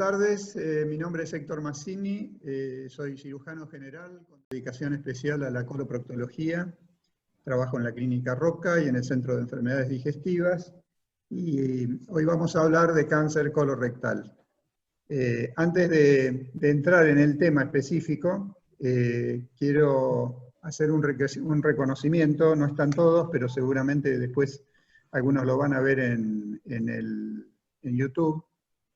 tardes, mi nombre es Héctor Mazzini, soy cirujano general con dedicación especial a la coloproctología, trabajo en la Clínica Roca y en el Centro de Enfermedades Digestivas, y hoy vamos a hablar de cáncer colorectal. Antes de entrar en el tema específico, quiero hacer un reconocimiento, no están todos, pero seguramente después algunos lo van a ver en YouTube,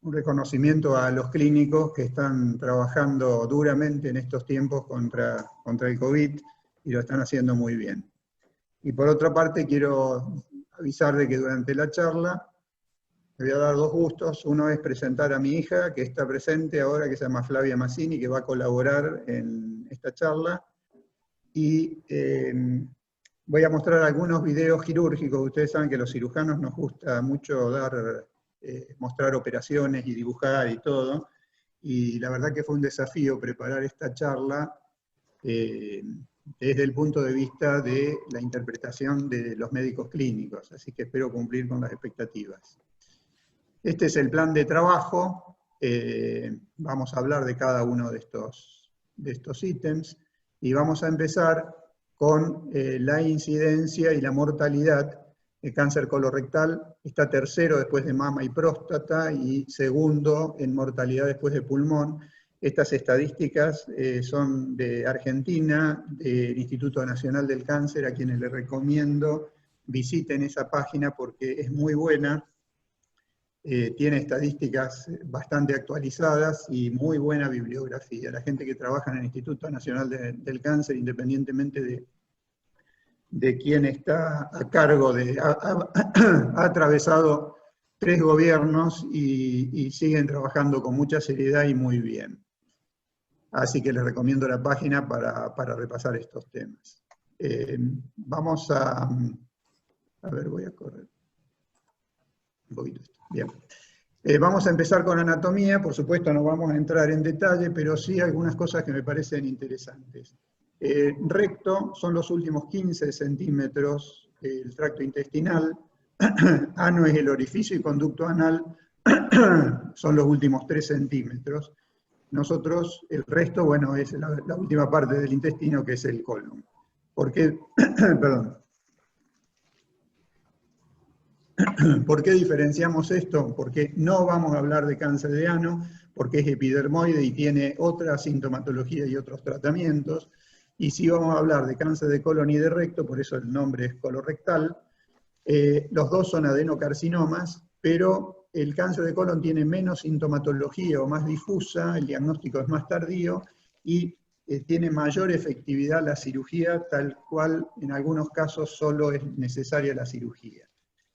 un reconocimiento a los clínicos que están trabajando duramente en estos tiempos contra el COVID y lo están haciendo muy bien. Y por otra parte quiero avisar de que durante la charla me voy a dar dos gustos. Uno es presentar a mi hija, que está presente ahora, que se llama Flavia Mazzini, que va a colaborar en esta charla. Y voy a mostrar algunos videos quirúrgicos. Ustedes saben que a los cirujanos nos gusta mucho mostrar operaciones y dibujar y todo. Y la verdad que fue un desafío preparar esta charla desde el punto de vista de la interpretación de los médicos clínicos. Así que espero cumplir con las expectativas. Este es el plan de trabajo. Vamos a hablar de cada uno de estos ítems. Y vamos a empezar con la incidencia y la mortalidad de cáncer colorectal. Está tercero después de mama y próstata y segundo en mortalidad después de pulmón. Estas estadísticas son de Argentina, del Instituto Nacional del Cáncer, a quienes les recomiendo visiten esa página porque es muy buena. Tiene estadísticas bastante actualizadas y muy buena bibliografía. La gente que trabaja en el Instituto Nacional del Cáncer, independientemente de quién está a cargo, ha atravesado 3 gobiernos y siguen trabajando con mucha seriedad y muy bien. Así que les recomiendo la página para repasar estos temas. Vamos a ver, voy a correr un poquito esto. Bien. Vamos a empezar con anatomía. Por supuesto no vamos a entrar en detalle, pero sí algunas cosas que me parecen interesantes. Recto son los últimos 15 centímetros del tracto intestinal. Ano es el orificio y conducto anal son los últimos 3 centímetros. Nosotros, el resto, bueno, es la última parte del intestino, que es el colon. ¿Por qué? Perdón. ¿Por qué diferenciamos esto? Porque no vamos a hablar de cáncer de ano, porque es epidermoide y tiene otra sintomatología y otros tratamientos. Y sí vamos a hablar de cáncer de colon y de recto, por eso el nombre es colorectal. Los dos son adenocarcinomas, pero el cáncer de colon tiene menos sintomatología o más difusa, el diagnóstico es más tardío y tiene mayor efectividad la cirugía, tal cual en algunos casos solo es necesaria la cirugía.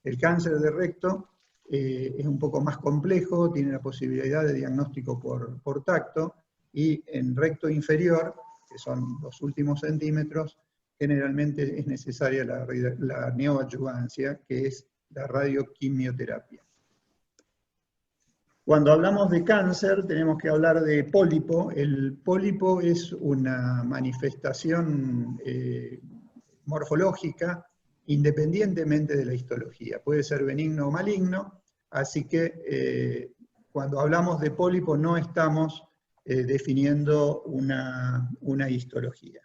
El cáncer de recto es un poco más complejo, tiene la posibilidad de diagnóstico por tacto, y en recto inferior, que son los últimos centímetros, generalmente es necesaria la neoadyuvancia, que es la radioquimioterapia. Cuando hablamos de cáncer tenemos que hablar de pólipo. El pólipo es una manifestación morfológica independientemente de la histología. Puede ser benigno o maligno, así que cuando hablamos de pólipo no estamos definiendo una histología.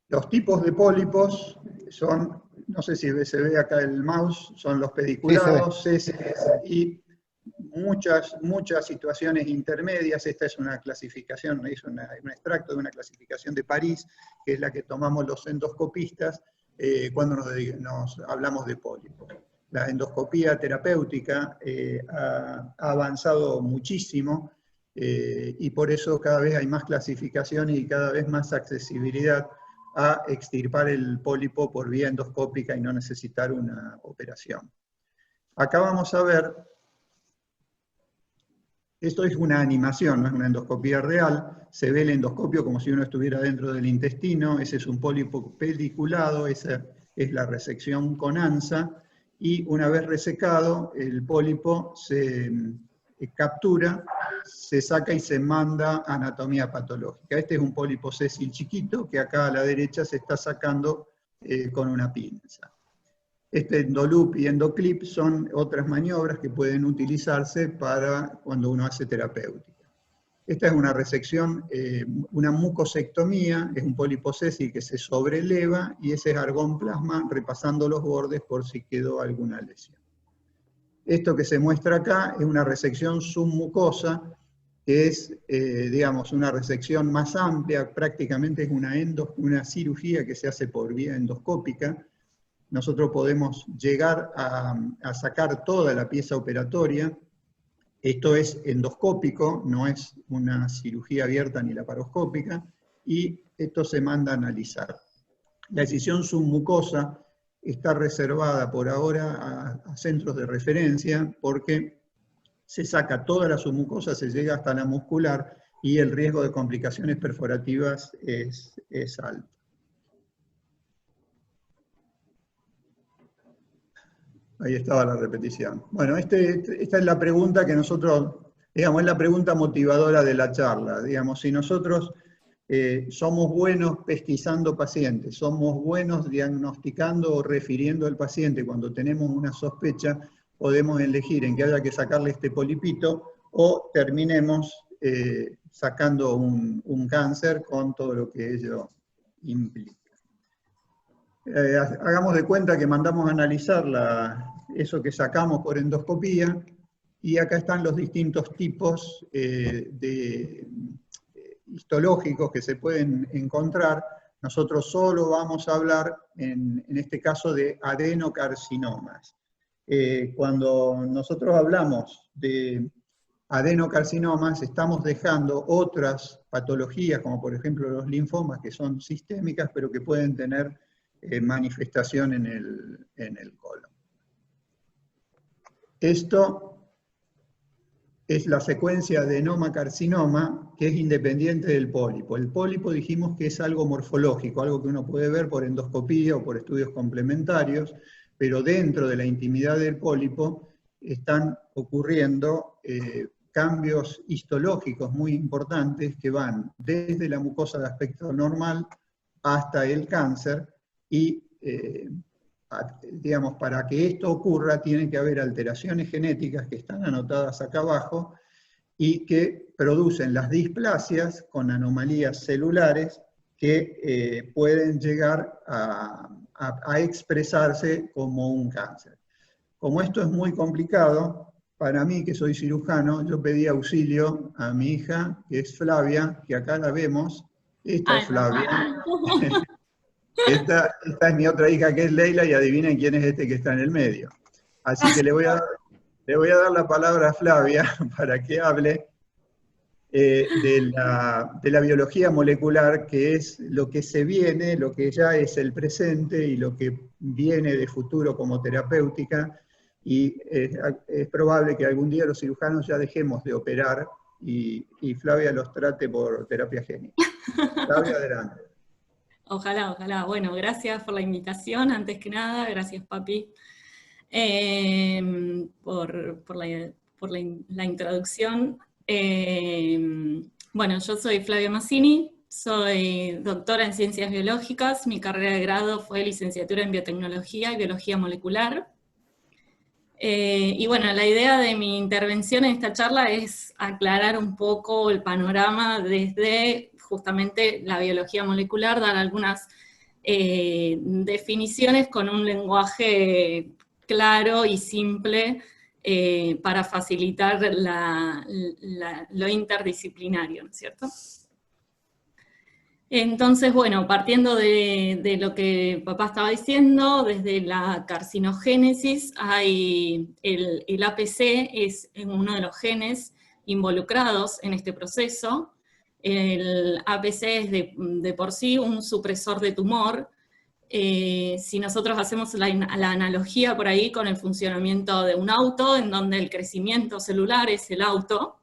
Los tipos de pólipos son, no sé si se ve acá el mouse, son los pediculados, ceses y muchas situaciones intermedias. Esta es una clasificación, es un extracto de una clasificación de París, que es la que tomamos los endoscopistas cuando nos hablamos de pólipos. La endoscopía terapéutica ha avanzado muchísimo y por eso cada vez hay más clasificaciones y cada vez más accesibilidad a extirpar el pólipo por vía endoscópica y no necesitar una operación. Acá vamos a ver, esto es una animación, no es una endoscopía real, se ve el endoscopio como si uno estuviera dentro del intestino, ese es un pólipo pediculado, esa es la resección con ANSA, y una vez resecado, el pólipo se captura, se saca y se manda a anatomía patológica. Este es un pólipo sésil chiquito que acá a la derecha se está sacando con una pinza. Este endoloop y endoclip son otras maniobras que pueden utilizarse para cuando uno hace terapéutica. Esta es una resección, una mucosectomía, es un pólipo sésil que se sobreleva y ese es argón plasma repasando los bordes por si quedó alguna lesión. Esto que se muestra acá es una resección submucosa, que es, digamos, una resección más amplia, prácticamente es una cirugía que se hace por vía endoscópica. Nosotros podemos llegar a sacar toda la pieza operatoria. Esto es endoscópico, no es una cirugía abierta ni laparoscópica, y esto se manda a analizar. La excisión submucosa está reservada por ahora a centros de referencia porque se saca toda la submucosa, se llega hasta la muscular y el riesgo de complicaciones perforativas es alto. Ahí estaba la repetición. Bueno, esta es la pregunta que nosotros, digamos, es la pregunta motivadora de la charla. Digamos, si nosotros somos buenos pesquisando pacientes, somos buenos diagnosticando o refiriendo al paciente cuando tenemos una sospecha, podemos elegir en que haya que sacarle este polipito o terminemos sacando un cáncer con todo lo que ello implica. Hagamos de cuenta que mandamos a analizar eso que sacamos por endoscopía, y acá están los distintos tipos histológicos que se pueden encontrar. Nosotros solo vamos a hablar, en este caso, de adenocarcinomas. Cuando nosotros hablamos de adenocarcinomas, estamos dejando otras patologías, como por ejemplo los linfomas, que son sistémicas, pero que pueden tener manifestación en el colon. Esto es la secuencia de adenoma-carcinoma, que es independiente del pólipo. El pólipo dijimos que es algo morfológico, algo que uno puede ver por endoscopía o por estudios complementarios, pero dentro de la intimidad del pólipo están ocurriendo cambios histológicos muy importantes que van desde la mucosa de aspecto normal hasta el cáncer, y digamos, para que esto ocurra tiene que haber alteraciones genéticas que están anotadas acá abajo y que producen las displasias con anomalías celulares que pueden llegar a expresarse como un cáncer. Como esto es muy complicado, para mí, que soy cirujano, yo pedí auxilio a mi hija, que es Flavia, que acá la vemos. Esta es Flavia. Esta es mi otra hija, que es Leila, y adivinen quién es este que está en el medio. Así que le voy a dar la palabra a Flavia para que hable de la biología molecular, que es lo que se viene, lo que ya es el presente y lo que viene de futuro como terapéutica, y es probable que algún día los cirujanos ya dejemos de operar y Flavia los trate por terapia génica. Flavia, adelante. Ojalá, ojalá. Bueno, gracias por la invitación, antes que nada, gracias papi por la introducción. Bueno, yo soy Flavia Massini, soy doctora en Ciencias Biológicas, mi carrera de grado fue licenciatura en Biotecnología y Biología Molecular. Y bueno, la idea de mi intervención en esta charla es aclarar un poco el panorama desde justamente la biología molecular, dar algunas definiciones con un lenguaje claro y simple para facilitar lo interdisciplinario, ¿no es cierto? Entonces, bueno, partiendo de lo que papá estaba diciendo, desde la carcinogénesis, el APC es uno de los genes involucrados en este proceso. El APC es de por sí un supresor de tumor. Si nosotros hacemos la analogía por ahí con el funcionamiento de un auto, en donde el crecimiento celular es el auto,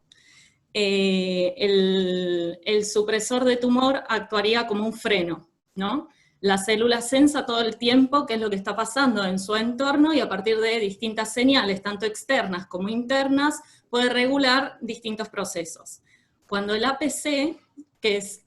el supresor de tumor actuaría como un freno, ¿no? La célula sensa todo el tiempo qué es lo que está pasando en su entorno y a partir de distintas señales, tanto externas como internas, puede regular distintos procesos. Cuando el APC, que es,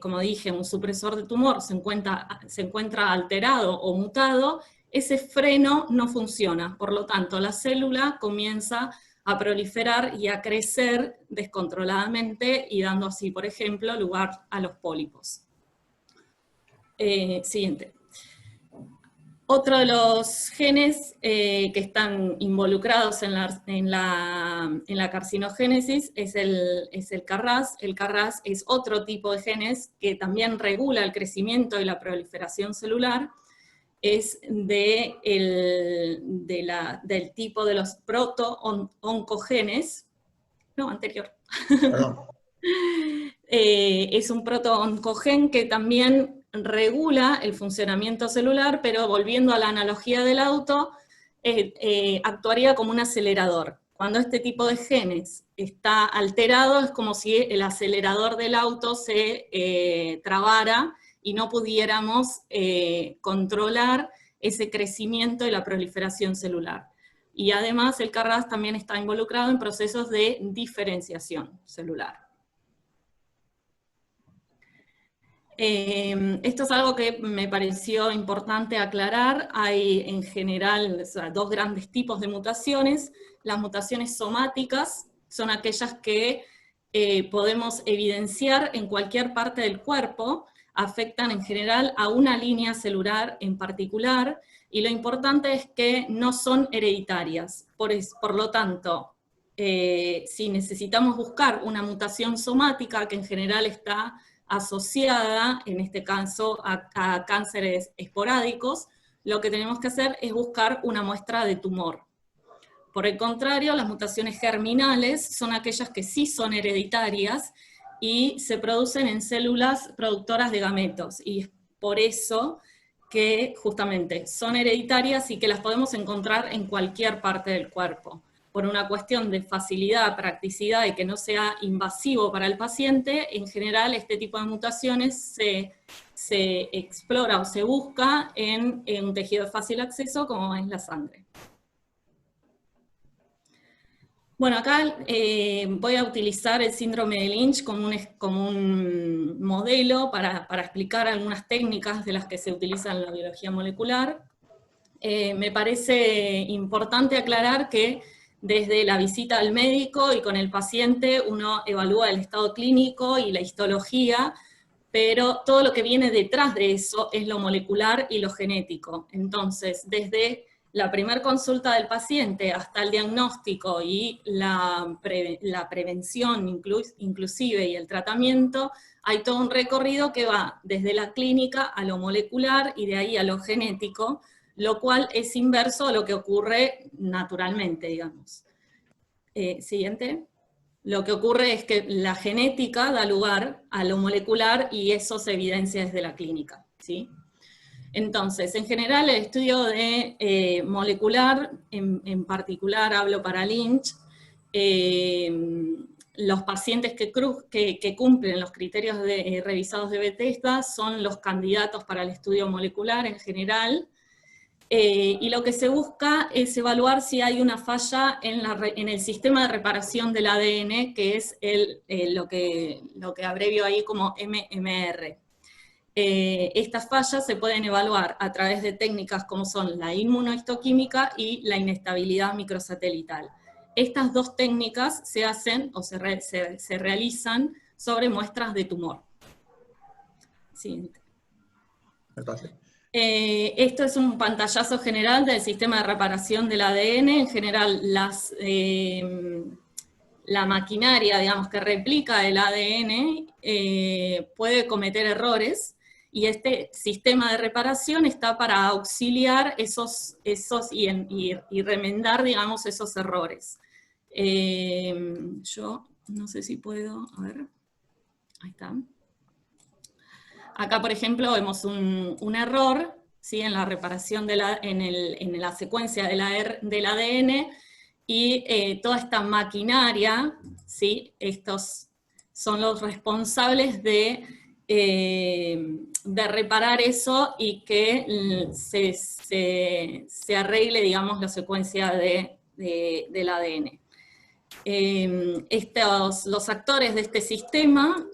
como dije, un supresor de tumor, se encuentra alterado o mutado, ese freno no funciona, por lo tanto la célula comienza a proliferar y a crecer descontroladamente y dando así, por ejemplo, lugar a los pólipos. Siguiente. Otro de los genes que están involucrados en la carcinogénesis es el CARRAS. El CARRAS es otro tipo de genes que también regula el crecimiento y la proliferación celular. Es del tipo de los proto-oncogenes. No, anterior. Perdón. Es un proto-oncogen que también regula el funcionamiento celular, pero volviendo a la analogía del auto, actuaría como un acelerador. Cuando este tipo de genes está alterado, es como si el acelerador del auto se trabara y no pudiéramos controlar ese crecimiento y la proliferación celular. Y además el CARRAS también está involucrado en procesos de diferenciación celular. Esto es algo que me pareció importante aclarar. Hay en general dos grandes tipos de mutaciones. Las mutaciones somáticas son aquellas que podemos evidenciar en cualquier parte del cuerpo, afectan en general a una línea celular en particular, y lo importante es que no son hereditarias. Por lo tanto, si necesitamos buscar una mutación somática que en general está asociada, en este caso, a cánceres esporádicos, lo que tenemos que hacer es buscar una muestra de tumor. Por el contrario, las mutaciones germinales son aquellas que sí son hereditarias y se producen en células productoras de gametos, y es por eso que justamente son hereditarias y que las podemos encontrar en cualquier parte del cuerpo. Por una cuestión de facilidad, practicidad y que no sea invasivo para el paciente, en general este tipo de mutaciones se explora o se busca en un tejido de fácil acceso como es la sangre. Bueno, acá voy a utilizar el síndrome de Lynch como un modelo para explicar algunas técnicas de las que se utilizan en la biología molecular. Me parece importante aclarar que desde la visita al médico y con el paciente uno evalúa el estado clínico y la histología, pero todo lo que viene detrás de eso es lo molecular y lo genético. Entonces, desde la primera consulta del paciente hasta el diagnóstico y la prevención inclusive y el tratamiento, hay todo un recorrido que va desde la clínica a lo molecular y de ahí a lo genético, lo cual es inverso a lo que ocurre naturalmente, digamos. Siguiente. Lo que ocurre es que la genética da lugar a lo molecular y eso se evidencia desde la clínica, ¿sí? Entonces, en general, el estudio de molecular, en particular hablo para Lynch, los pacientes que cumplen los criterios revisados de Bethesda son los candidatos para el estudio molecular en general, y lo que se busca es evaluar si hay una falla en el sistema de reparación del ADN, que es lo que abrevio ahí como MMR. Estas fallas se pueden evaluar a través de técnicas como son la inmunohistoquímica y la inestabilidad microsatelital. Estas dos técnicas se hacen o se realizan sobre muestras de tumor. Siguiente. Me pase. Esto es un pantallazo general del sistema de reparación del ADN. En general, la maquinaria, digamos, que replica el ADN puede cometer errores, y este sistema de reparación está para auxiliar esos y remendar, digamos, esos errores. Yo no sé si puedo, a ver, ahí está. Acá, por ejemplo, vemos un error, ¿sí? En la reparación en la secuencia del ADN, y toda esta maquinaria, ¿sí? Estos son los responsables de reparar eso y que se arregle, digamos, la secuencia del ADN. Los actores de este sistema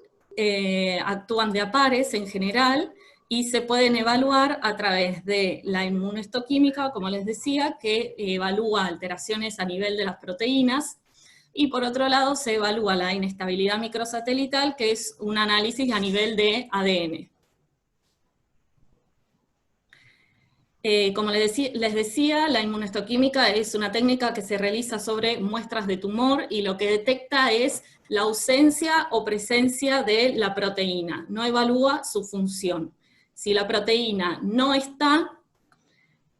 actúan de a pares en general, y se pueden evaluar a través de la inmunohistoquímica, como les decía, que evalúa alteraciones a nivel de las proteínas, y por otro lado se evalúa la inestabilidad microsatelital, que es un análisis a nivel de ADN. Como les decía, la inmunohistoquímica es una técnica que se realiza sobre muestras de tumor y lo que detecta es la ausencia o presencia de la proteína, no evalúa su función. Si la proteína no está,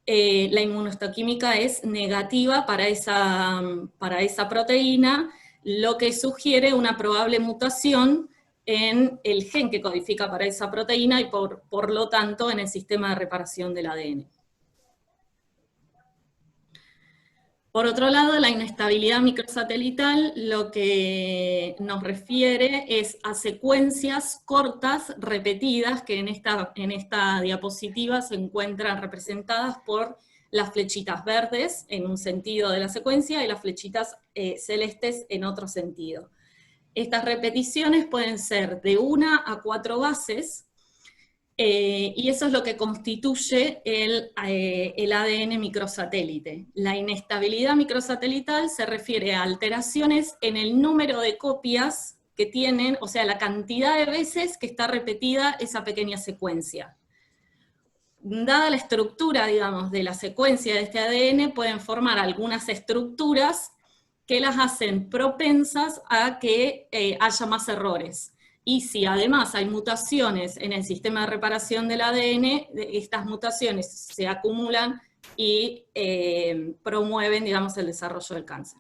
la inmunohistoquímica es negativa para esa proteína, lo que sugiere una probable mutación en el gen que codifica para esa proteína y por lo tanto en el sistema de reparación del ADN. Por otro lado, la inestabilidad microsatelital lo que nos refiere es a secuencias cortas, repetidas, que en esta diapositiva se encuentran representadas por las flechitas verdes en un sentido de la secuencia y las flechitas celestes en otro sentido. Estas repeticiones pueden ser de 1 a 4 bases, y eso es lo que constituye el ADN microsatélite. La inestabilidad microsatelital se refiere a alteraciones en el número de copias que tienen, o sea, la cantidad de veces que está repetida esa pequeña secuencia. Dada la estructura, digamos, de la secuencia de este ADN, pueden formar algunas estructuras que las hacen propensas a que haya más errores. Y si además hay mutaciones en el sistema de reparación del ADN, estas mutaciones se acumulan y promueven, digamos, el desarrollo del cáncer.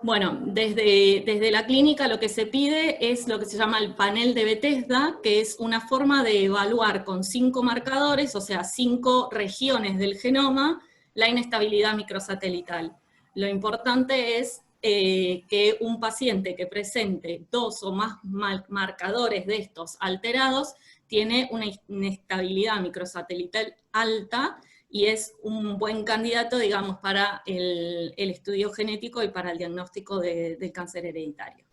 Bueno, desde la clínica lo que se pide es lo que se llama el panel de Bethesda, que es una forma de evaluar con 5 marcadores, o sea, 5 regiones del genoma, la inestabilidad microsatelital. Lo importante es que un paciente que presente 2 o más marcadores de estos alterados tiene una inestabilidad microsatelital alta y es un buen candidato, digamos, para el estudio genético y para el diagnóstico del cáncer hereditario.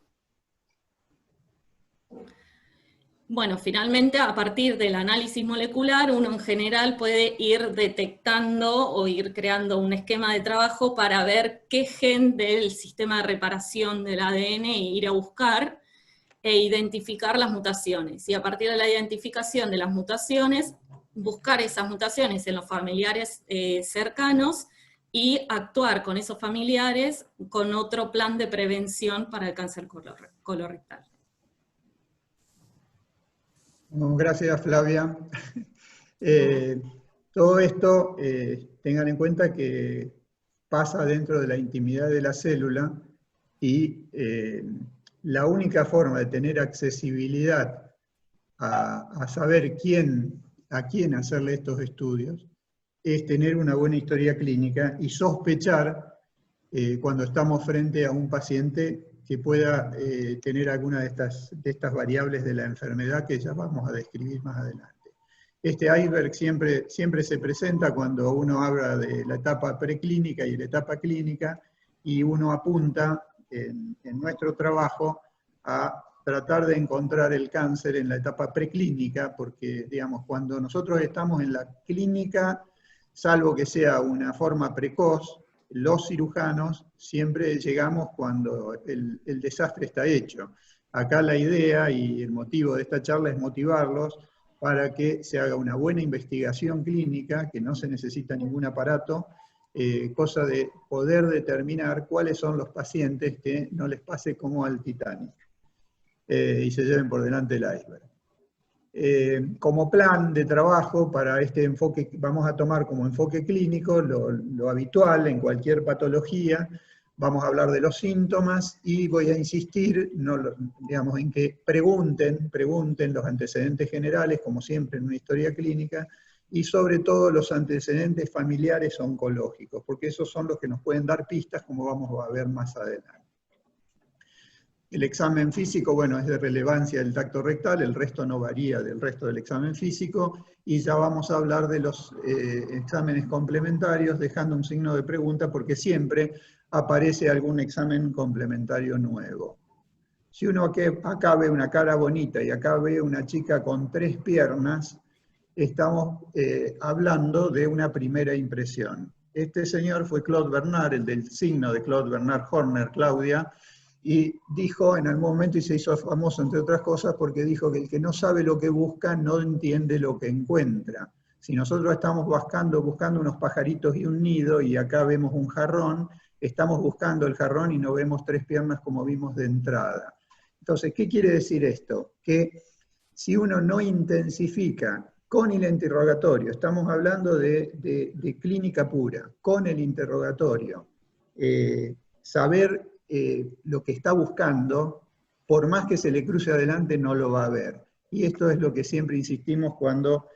Bueno, finalmente, a partir del análisis molecular, uno en general puede ir detectando o ir creando un esquema de trabajo para ver qué gen del sistema de reparación del ADN ir a buscar e identificar las mutaciones. Y a partir de la identificación de las mutaciones, buscar esas mutaciones en los familiares cercanos y actuar con esos familiares con otro plan de prevención para el cáncer colorectal. Bueno, gracias, Flavia. Todo esto, tengan en cuenta que pasa dentro de la intimidad de la célula y la única forma de tener accesibilidad a saber a quién hacerle estos estudios es tener una buena historia clínica y sospechar cuando estamos frente a un paciente que pueda tener alguna de estas variables de la enfermedad que ya vamos a describir más adelante. Este iceberg siempre se presenta cuando uno habla de la etapa preclínica y la etapa clínica, y uno apunta en nuestro trabajo a tratar de encontrar el cáncer en la etapa preclínica, porque, digamos, cuando nosotros estamos en la clínica, salvo que sea una forma precoz, los cirujanos siempre llegamos cuando el desastre está hecho. Acá la idea y el motivo de esta charla es motivarlos para que se haga una buena investigación clínica, que no se necesita ningún aparato, cosa de poder determinar cuáles son los pacientes que no les pase como al Titanic y se lleven por delante el iceberg. Como plan de trabajo para este enfoque, vamos a tomar como enfoque clínico lo habitual en cualquier patología. Vamos a hablar de los síntomas y voy a insistir digamos, en que pregunten los antecedentes generales, como siempre en una historia clínica, y sobre todo los antecedentes familiares oncológicos, porque esos son los que nos pueden dar pistas, como vamos a ver más adelante. El examen físico, bueno, es de relevancia del tacto rectal, el resto no varía del resto del examen físico, y ya vamos a hablar de los exámenes complementarios, dejando un signo de pregunta, porque siempre aparece algún examen complementario nuevo. Si uno acá ve una cara bonita y acá ve una chica con 3 piernas, estamos hablando de una primera impresión. Este señor fue Claude Bernard, el del signo de Claude Bernard Horner, Claudia, y dijo en algún momento, y se hizo famoso entre otras cosas, porque dijo que el que no sabe lo que busca no entiende lo que encuentra. Si nosotros estamos buscando unos pajaritos y un nido, y acá vemos un jarrón, estamos buscando el jarrón y no vemos 3 piernas como vimos de entrada. Entonces, ¿qué quiere decir esto? Que si uno no intensifica con el interrogatorio, estamos hablando de clínica pura, con el interrogatorio, saber lo que está buscando, por más que se le cruce adelante, no lo va a ver. Y esto es lo que siempre insistimos cuando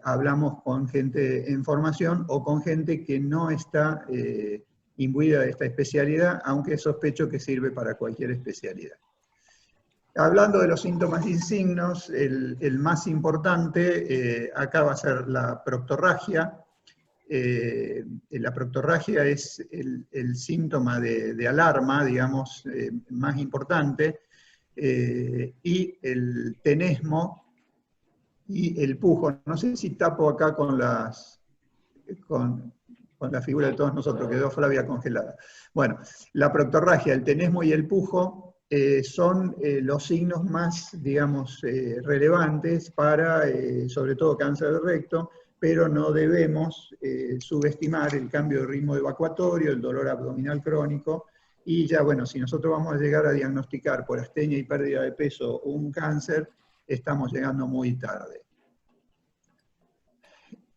hablamos con gente en formación o con gente que no está imbuida de esta especialidad, aunque sospecho que sirve para cualquier especialidad. Hablando de los síntomas y signos, el más importante acá va a ser la proctorragia. La proctorragia es el síntoma de alarma, digamos, más importante, y el tenesmo y el pujo. No sé si tapo acá con la figura de todos nosotros, quedó Flavia congelada. Bueno, la proctorragia, el tenesmo y el pujo son los signos más, digamos, relevantes para, sobre todo, cáncer de recto, pero no debemos subestimar el cambio de ritmo evacuatorio, el dolor abdominal crónico, y ya, bueno, si nosotros vamos a llegar a diagnosticar por astenia y pérdida de peso un cáncer, estamos llegando muy tarde.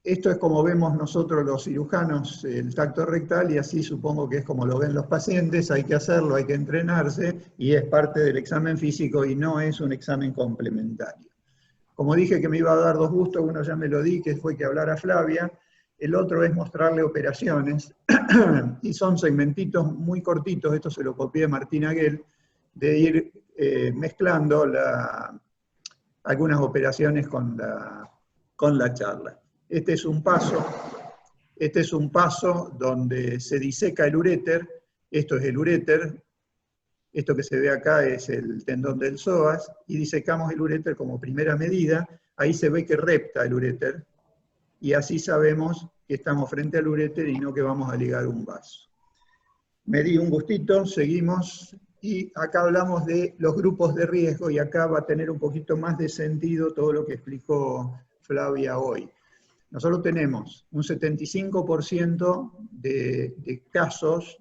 Esto es como vemos nosotros los cirujanos, el tacto rectal, y así supongo que es como lo ven los pacientes. Hay que hacerlo, hay que entrenarse, y es parte del examen físico y no es un examen complementario. Como dije que me iba a dar 2 gustos, uno ya me lo di, que fue que hablara Flavia, el otro es mostrarle operaciones, y son segmentitos muy cortitos, esto se lo copié de Martín Aguel, de ir mezclando algunas operaciones con la charla. Este es un paso donde se diseca el uréter. Esto es el uréter, esto que se ve acá es el tendón del psoas, y disecamos el uréter como primera medida. Ahí se ve que repta el uréter, y así sabemos que estamos frente al uréter y no que vamos a ligar un vaso. Me di un gustito, seguimos, y acá hablamos de los grupos de riesgo, y acá va a tener un poquito más de sentido todo lo que explicó Flavia hoy. Nosotros tenemos un 75% de casos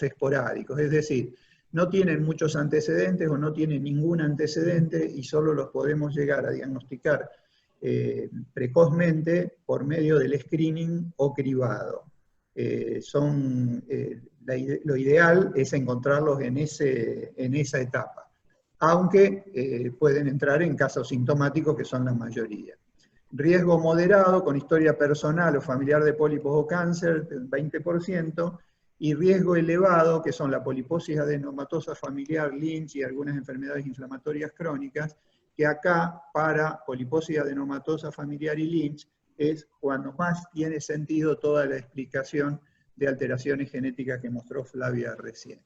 esporádicos, es decir, no tienen muchos antecedentes o no tienen ningún antecedente, y solo los podemos llegar a diagnosticar precozmente por medio del screening o cribado. Lo ideal es encontrarlos en esa etapa, aunque pueden entrar en casos sintomáticos, que son la mayoría. Riesgo moderado con historia personal o familiar de pólipos o cáncer, del 20%, y riesgo elevado, que son la poliposis adenomatosa familiar, Lynch y algunas enfermedades inflamatorias crónicas, que acá para poliposis adenomatosa familiar y Lynch es cuando más tiene sentido toda la explicación de alteraciones genéticas que mostró Flavia recién.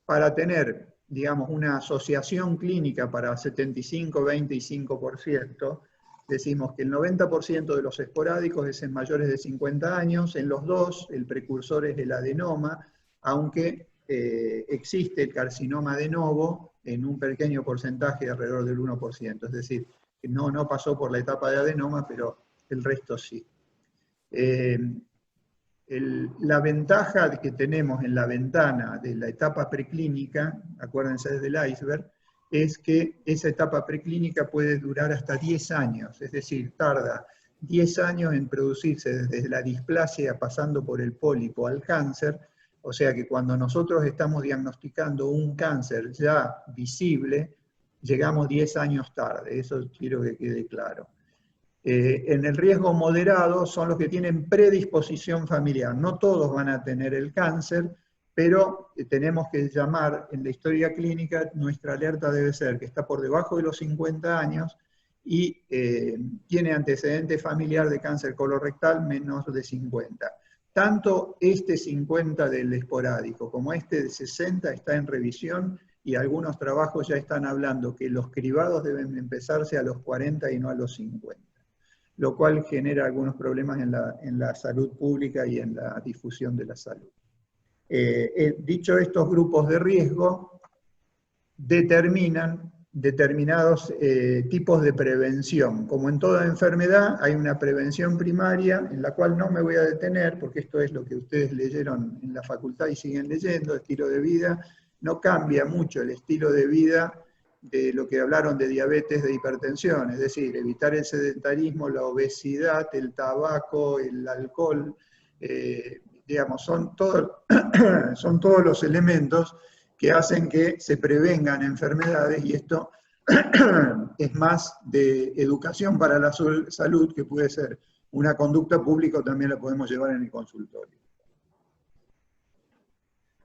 Para tener, digamos, una asociación clínica para 75-25%, decimos que el 90% de los esporádicos es en mayores de 50 años, en los 2 el precursor es el adenoma, aunque existe el carcinoma de novo en un pequeño porcentaje, alrededor del 1%, es decir, que no pasó por la etapa de adenoma, pero el resto sí. La ventaja que tenemos en la ventana de la etapa preclínica, acuérdense del iceberg, es que esa etapa preclínica puede durar hasta 10 años, es decir, tarda 10 años en producirse desde la displasia pasando por el pólipo al cáncer, o sea que cuando nosotros estamos diagnosticando un cáncer ya visible, llegamos 10 años tarde, eso quiero que quede claro. En el riesgo moderado son los que tienen predisposición familiar, no todos van a tener el cáncer, pero tenemos que llamar en la historia clínica, nuestra alerta debe ser que está por debajo de los 50 años y tiene antecedente familiar de cáncer colorectal menos de 50. Tanto este 50 del esporádico como este de 60 está en revisión y algunos trabajos ya están hablando que los cribados deben empezarse a los 40 y no a los 50, lo cual genera algunos problemas en la salud pública y en la difusión de la salud. Dicho estos grupos de riesgo, determinan determinados tipos de prevención. Como en toda enfermedad, hay una prevención primaria, en la cual no me voy a detener, porque esto es lo que ustedes leyeron en la facultad y siguen leyendo, estilo de vida. No cambia mucho el estilo de vida de lo que hablaron de diabetes, de hipertensión, es decir, evitar el sedentarismo, la obesidad, el tabaco, el alcohol, digamos, son todos los elementos que hacen que se prevengan enfermedades, y esto es más de educación para la salud, que puede ser una conducta pública o también la podemos llevar en el consultorio.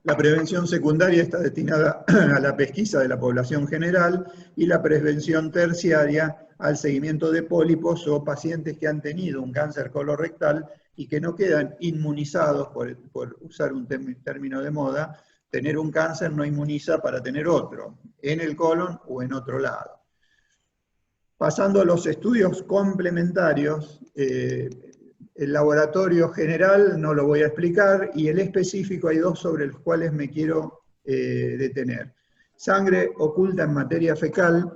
La prevención secundaria está destinada a la pesquisa de la población general y la prevención terciaria al seguimiento de pólipos o pacientes que han tenido un cáncer colorectal y que no quedan inmunizados, por usar un término de moda. Tener un cáncer no inmuniza para tener otro, en el colon o en otro lado. Pasando a los estudios complementarios, el laboratorio general no lo voy a explicar, y el específico hay dos sobre los cuales me quiero detener. Sangre oculta en materia fecal,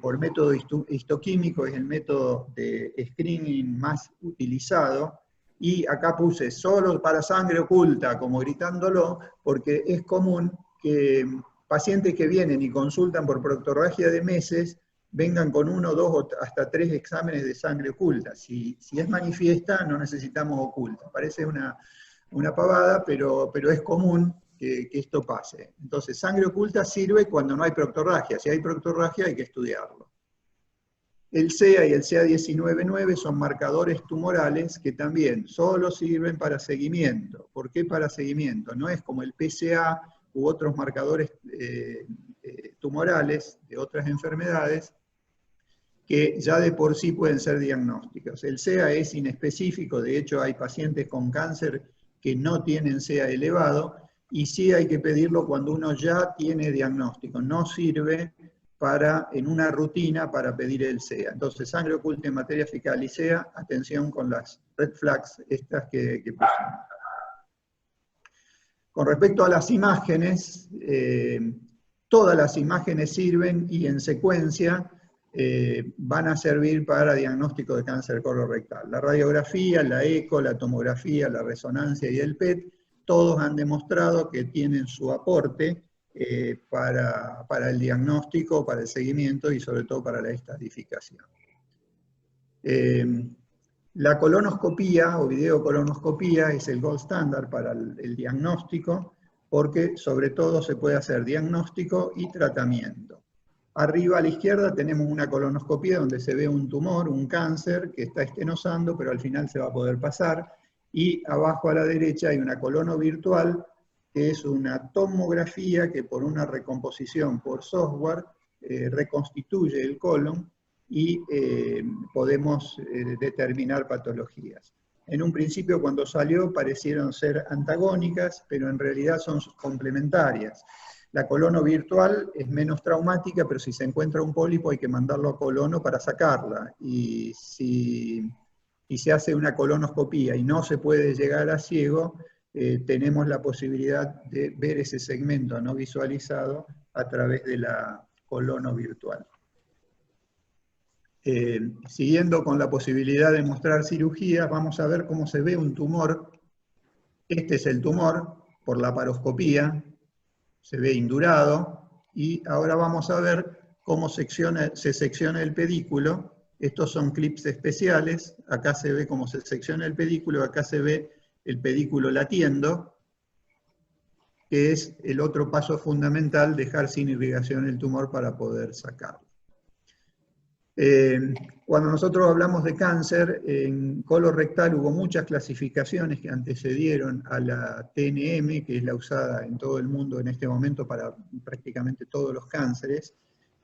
por método histoquímico, es el método de screening más utilizado. Y acá puse solo para sangre oculta, como gritándolo, porque es común que pacientes que vienen y consultan por proctorragia de meses vengan con 1, 2 o hasta 3 exámenes de sangre oculta. Si es manifiesta, no necesitamos oculta. Parece una pavada, pero es común que esto pase. Entonces, sangre oculta sirve cuando no hay proctorragia. Si hay proctorragia, hay que estudiarlo. El CEA y el CA19-9 son marcadores tumorales que también solo sirven para seguimiento. ¿Por qué para seguimiento? No es como el PSA u otros marcadores tumorales de otras enfermedades que ya de por sí pueden ser diagnósticos. El CEA es inespecífico, de hecho hay pacientes con cáncer que no tienen CEA elevado, y sí hay que pedirlo cuando uno ya tiene diagnóstico. No sirve en una rutina para pedir el CEA. Entonces, sangre oculta en materia fecal y CEA, atención con las red flags estas que pusimos. Con respecto a las imágenes, todas las imágenes sirven y en secuencia van a servir para diagnóstico de cáncer colorectal. La radiografía, la eco, la tomografía, la resonancia y el PET, todos han demostrado que tienen su aporte para el diagnóstico, para el seguimiento y sobre todo para la estadificación. La colonoscopía o videocolonoscopía es el gold standard para el diagnóstico, porque sobre todo se puede hacer diagnóstico y tratamiento. Arriba a la izquierda tenemos una colonoscopía donde se ve un tumor, un cáncer que está estenosando, pero al final se va a poder pasar. Y abajo a la derecha hay una colono virtual, que es una tomografía que por una recomposición por software reconstituye el colon y podemos determinar patologías. En un principio, cuando salió, parecieron ser antagónicas, pero en realidad son complementarias. La colono virtual es menos traumática, pero si se encuentra un pólipo hay que mandarlo a colono para sacarla. Y si se hace una colonoscopía y no se puede llegar a ciego, tenemos la posibilidad de ver ese segmento no visualizado a través de la colono virtual. Siguiendo con la posibilidad de mostrar cirugía, vamos a ver cómo se ve un tumor. Este es el tumor por la laparoscopía, se ve indurado, y ahora vamos a ver cómo se secciona el pedículo. Estos son clips especiales, acá se ve cómo se secciona el pedículo, acá se ve el pedículo latiendo, que es el otro paso fundamental, dejar sin irrigación el tumor para poder sacarlo. Cuando nosotros hablamos de cáncer, en colorectal hubo muchas clasificaciones que antecedieron a la TNM, que es la usada en todo el mundo en este momento para prácticamente todos los cánceres.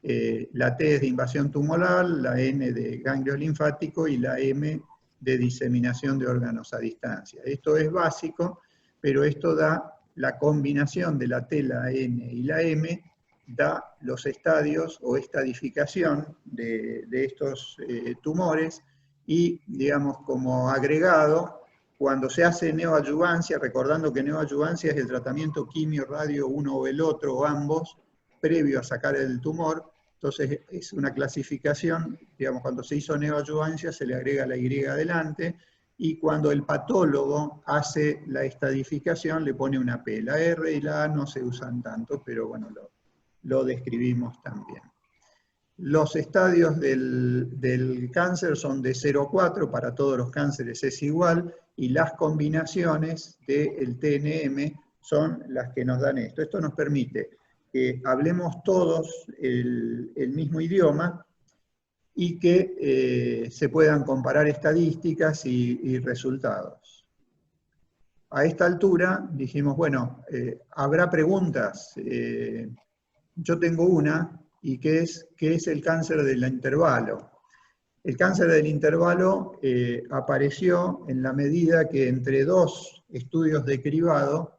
La T es de invasión tumoral, la N de ganglio linfático y la M de diseminación de órganos a distancia. Esto es básico, pero esto da la combinación de la T, la N y la M, da los estadios o estadificación de estos tumores y, digamos, como agregado, cuando se hace neoadyuvancia, recordando que neoadyuvancia es el tratamiento quimio, radio, uno o el otro, o ambos, previo a sacar el tumor. Entonces es una clasificación, digamos, cuando se hizo neoadyuvancia se le agrega la Y adelante, y cuando el patólogo hace la estadificación le pone una P. La R y la A no se usan tanto, pero bueno, lo describimos también. Los estadios del cáncer son de 0 a 4, para todos los cánceres es igual, y las combinaciones del TNM son las que nos dan esto. Esto nos permite que hablemos todos el mismo idioma y que se puedan comparar estadísticas y resultados. A esta altura dijimos, bueno, ¿habrá preguntas? Yo tengo una, y ¿qué es el cáncer del intervalo? El cáncer del intervalo apareció en la medida que entre dos estudios de cribado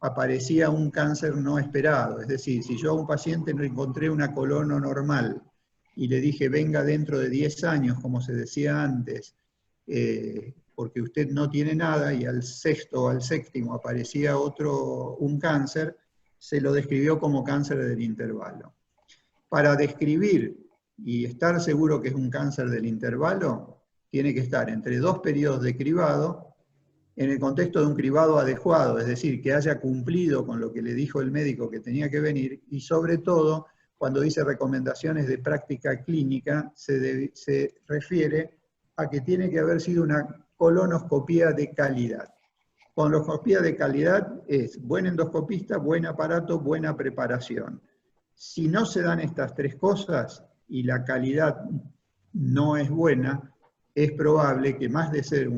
aparecía un cáncer no esperado. Es decir, si yo a un paciente no encontré una colono normal y le dije venga dentro de 10 años, como se decía antes, porque usted no tiene nada, y al sexto o al séptimo aparecía un cáncer, se lo describió como cáncer del intervalo. Para describir y estar seguro que es un cáncer del intervalo, tiene que estar entre dos periodos de cribado, en el contexto de un cribado adecuado, es decir, que haya cumplido con lo que le dijo el médico que tenía que venir, y sobre todo, cuando dice recomendaciones de práctica clínica, se refiere a que tiene que haber sido una colonoscopía de calidad. Colonoscopía de calidad es buen endoscopista, buen aparato, buena preparación. Si no se dan estas tres cosas y la calidad no es buena, es probable que más de ser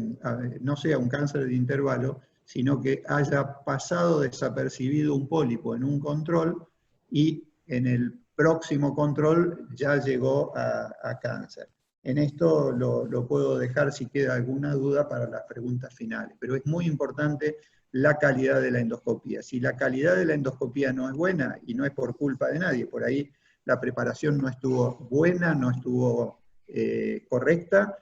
no sea un cáncer de intervalo, sino que haya pasado desapercibido un pólipo en un control y en el próximo control ya llegó a cáncer. En esto lo puedo dejar si queda alguna duda para las preguntas finales, pero es muy importante la calidad de la endoscopía. Si la calidad de la endoscopía no es buena, y no es por culpa de nadie, por ahí la preparación no estuvo buena, no estuvo correcta,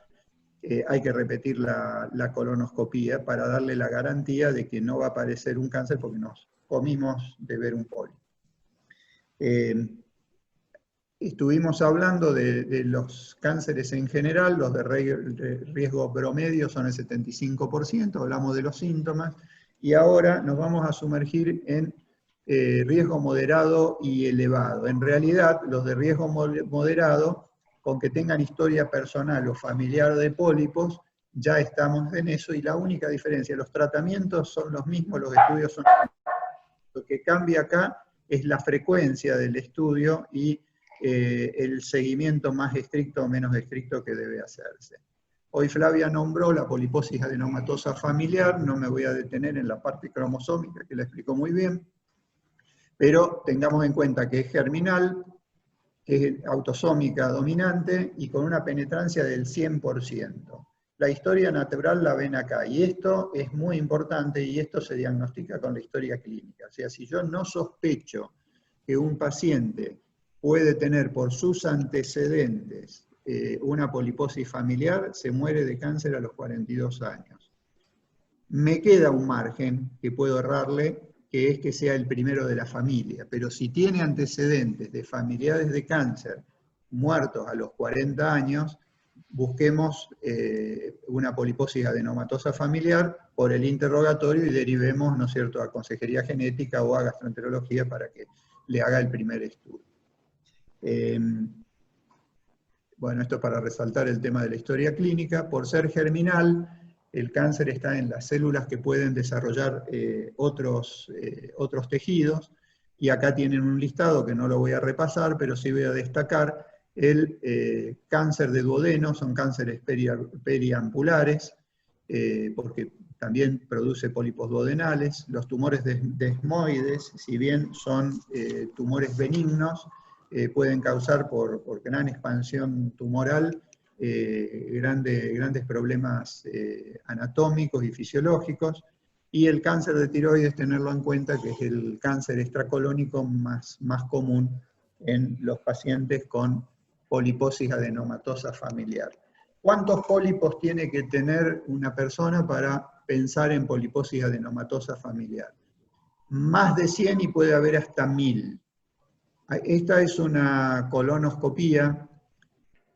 hay que repetir la colonoscopía para darle la garantía de que no va a aparecer un cáncer porque nos comimos de ver un pólipo. Estuvimos hablando de los cánceres en general, los de riesgo promedio son el 75%, hablamos de los síntomas, y ahora nos vamos a sumergir en riesgo moderado y elevado. En realidad, los de riesgo moderado, con que tengan historia personal o familiar de pólipos, ya estamos en eso, y la única diferencia, los tratamientos son los mismos, los estudios son los mismos. Lo que cambia acá es la frecuencia del estudio y el seguimiento más estricto o menos estricto que debe hacerse. Hoy Flavia nombró la poliposis adenomatosa familiar, no me voy a detener en la parte cromosómica, que la explicó muy bien, pero tengamos en cuenta que es germinal, que es autosómica dominante y con una penetrancia del 100%. La historia natural la ven acá, y esto es muy importante, y esto se diagnostica con la historia clínica. O sea, si yo no sospecho que un paciente puede tener por sus antecedentes una poliposis familiar, se muere de cáncer a los 42 años. Me queda un margen que puedo errarle, que es que sea el primero de la familia, pero si tiene antecedentes de familiares de cáncer muertos a los 40 años, busquemos una poliposis adenomatosa familiar por el interrogatorio y derivemos, ¿no es cierto?, a consejería genética o a gastroenterología para que le haga el primer estudio. Bueno, esto para resaltar el tema de la historia clínica. Por ser germinal, el cáncer está en las células que pueden desarrollar otros tejidos, y acá tienen un listado que no lo voy a repasar, pero sí voy a destacar el cáncer de duodeno, son cánceres periampulares, porque también produce pólipos duodenales. Los tumores desmoides, si bien son tumores benignos, pueden causar por gran expansión tumoral grandes problemas anatómicos y fisiológicos. Y el cáncer de tiroides, tenerlo en cuenta que es el cáncer extracolónico más común en los pacientes con poliposis adenomatosa familiar. ¿Cuántos pólipos tiene que tener una persona para pensar en poliposis adenomatosa familiar? Más de 100 y puede haber hasta 1000. Esta es una colonoscopía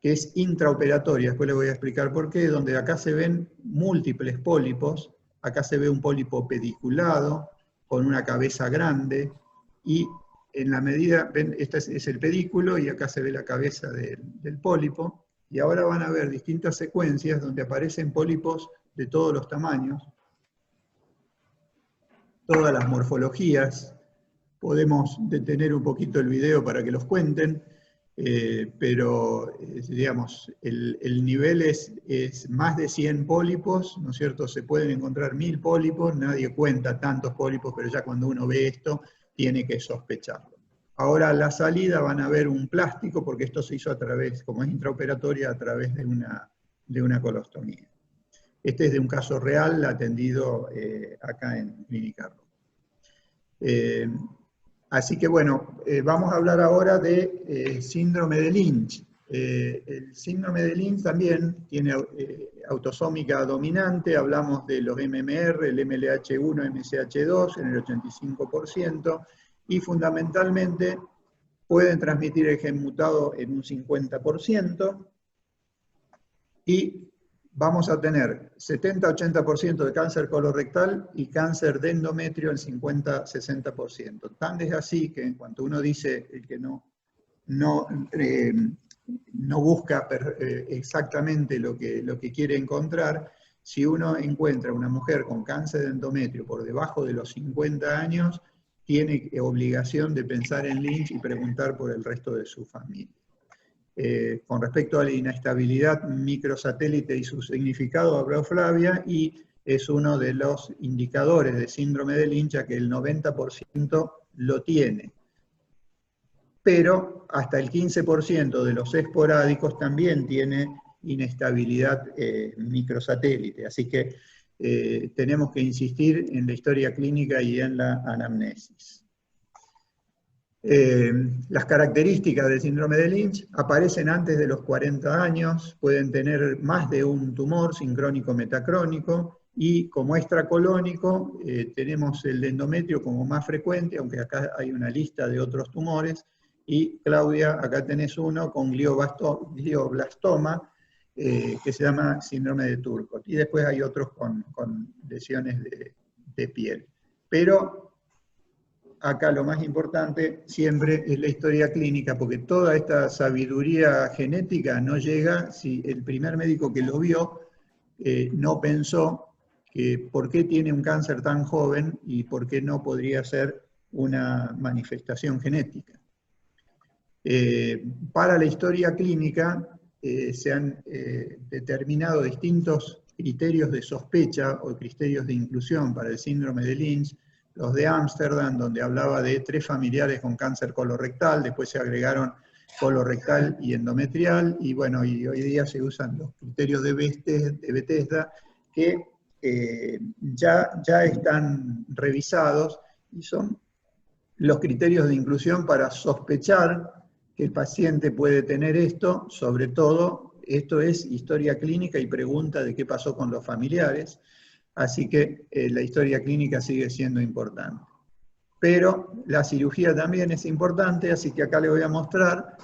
que es intraoperatoria, después les voy a explicar por qué, donde acá se ven múltiples pólipos, acá se ve un pólipo pediculado, con una cabeza grande, y en la medida, ven, este es el pedículo, y acá se ve la cabeza del pólipo, y ahora van a ver distintas secuencias donde aparecen pólipos de todos los tamaños, todas las morfologías. Podemos detener un poquito el video para que los cuenten, pero digamos, el nivel es más de 100 pólipos, ¿no es cierto? Se pueden encontrar 1000 pólipos, nadie cuenta tantos pólipos, pero ya cuando uno ve esto, tiene que sospecharlo. Ahora a la salida van a ver un plástico, porque esto se hizo a través, como es intraoperatoria, a través de una colostomía. Este es de un caso real atendido acá en Clínica Roca. Así que bueno, vamos a hablar ahora de síndrome de Lynch. El síndrome de Lynch también tiene autosómica dominante, hablamos de los MMR, el MLH1, MCH2 en el 85%, y fundamentalmente pueden transmitir el gen mutado en un 50%, y vamos a tener 70-80% de cáncer colorectal y cáncer de endometrio el 50-60%. Tan es así que en cuanto uno dice el que no busca exactamente lo que quiere encontrar, si uno encuentra una mujer con cáncer de endometrio por debajo de los 50 años, tiene obligación de pensar en Lynch y preguntar por el resto de su familia. Con respecto a la inestabilidad microsatélite y su significado, habló Flavia, y es uno de los indicadores de síndrome de Lynch, ya que el 90% lo tiene. Pero hasta el 15% de los esporádicos también tiene inestabilidad microsatélite, así que tenemos que insistir en la historia clínica y en la anamnesis. Las características del síndrome de Lynch aparecen antes de los 40 años, pueden tener más de un tumor sincrónico metacrónico, y como extracolónico tenemos el endometrio como más frecuente, aunque acá hay una lista de otros tumores, y Claudia, acá tenés uno con glioblastoma, que se llama síndrome de Turcot, y después hay otros con lesiones de piel. Pero acá lo más importante siempre es la historia clínica, porque toda esta sabiduría genética no llega si el primer médico que lo vio no pensó que por qué tiene un cáncer tan joven y por qué no podría ser una manifestación genética. Para la historia clínica se han determinado distintos criterios de sospecha o criterios de inclusión para el síndrome de Lynch. Los de Ámsterdam, donde hablaba de 3 familiares con cáncer colorectal, después se agregaron colorectal y endometrial, y bueno, y hoy día se usan los criterios de Bethesda, que ya están revisados, y son los criterios de inclusión para sospechar que el paciente puede tener esto. Sobre todo, esto es historia clínica y pregunta de qué pasó con los familiares. Así que la historia clínica sigue siendo importante. Pero la cirugía también es importante, así que acá les voy a mostrar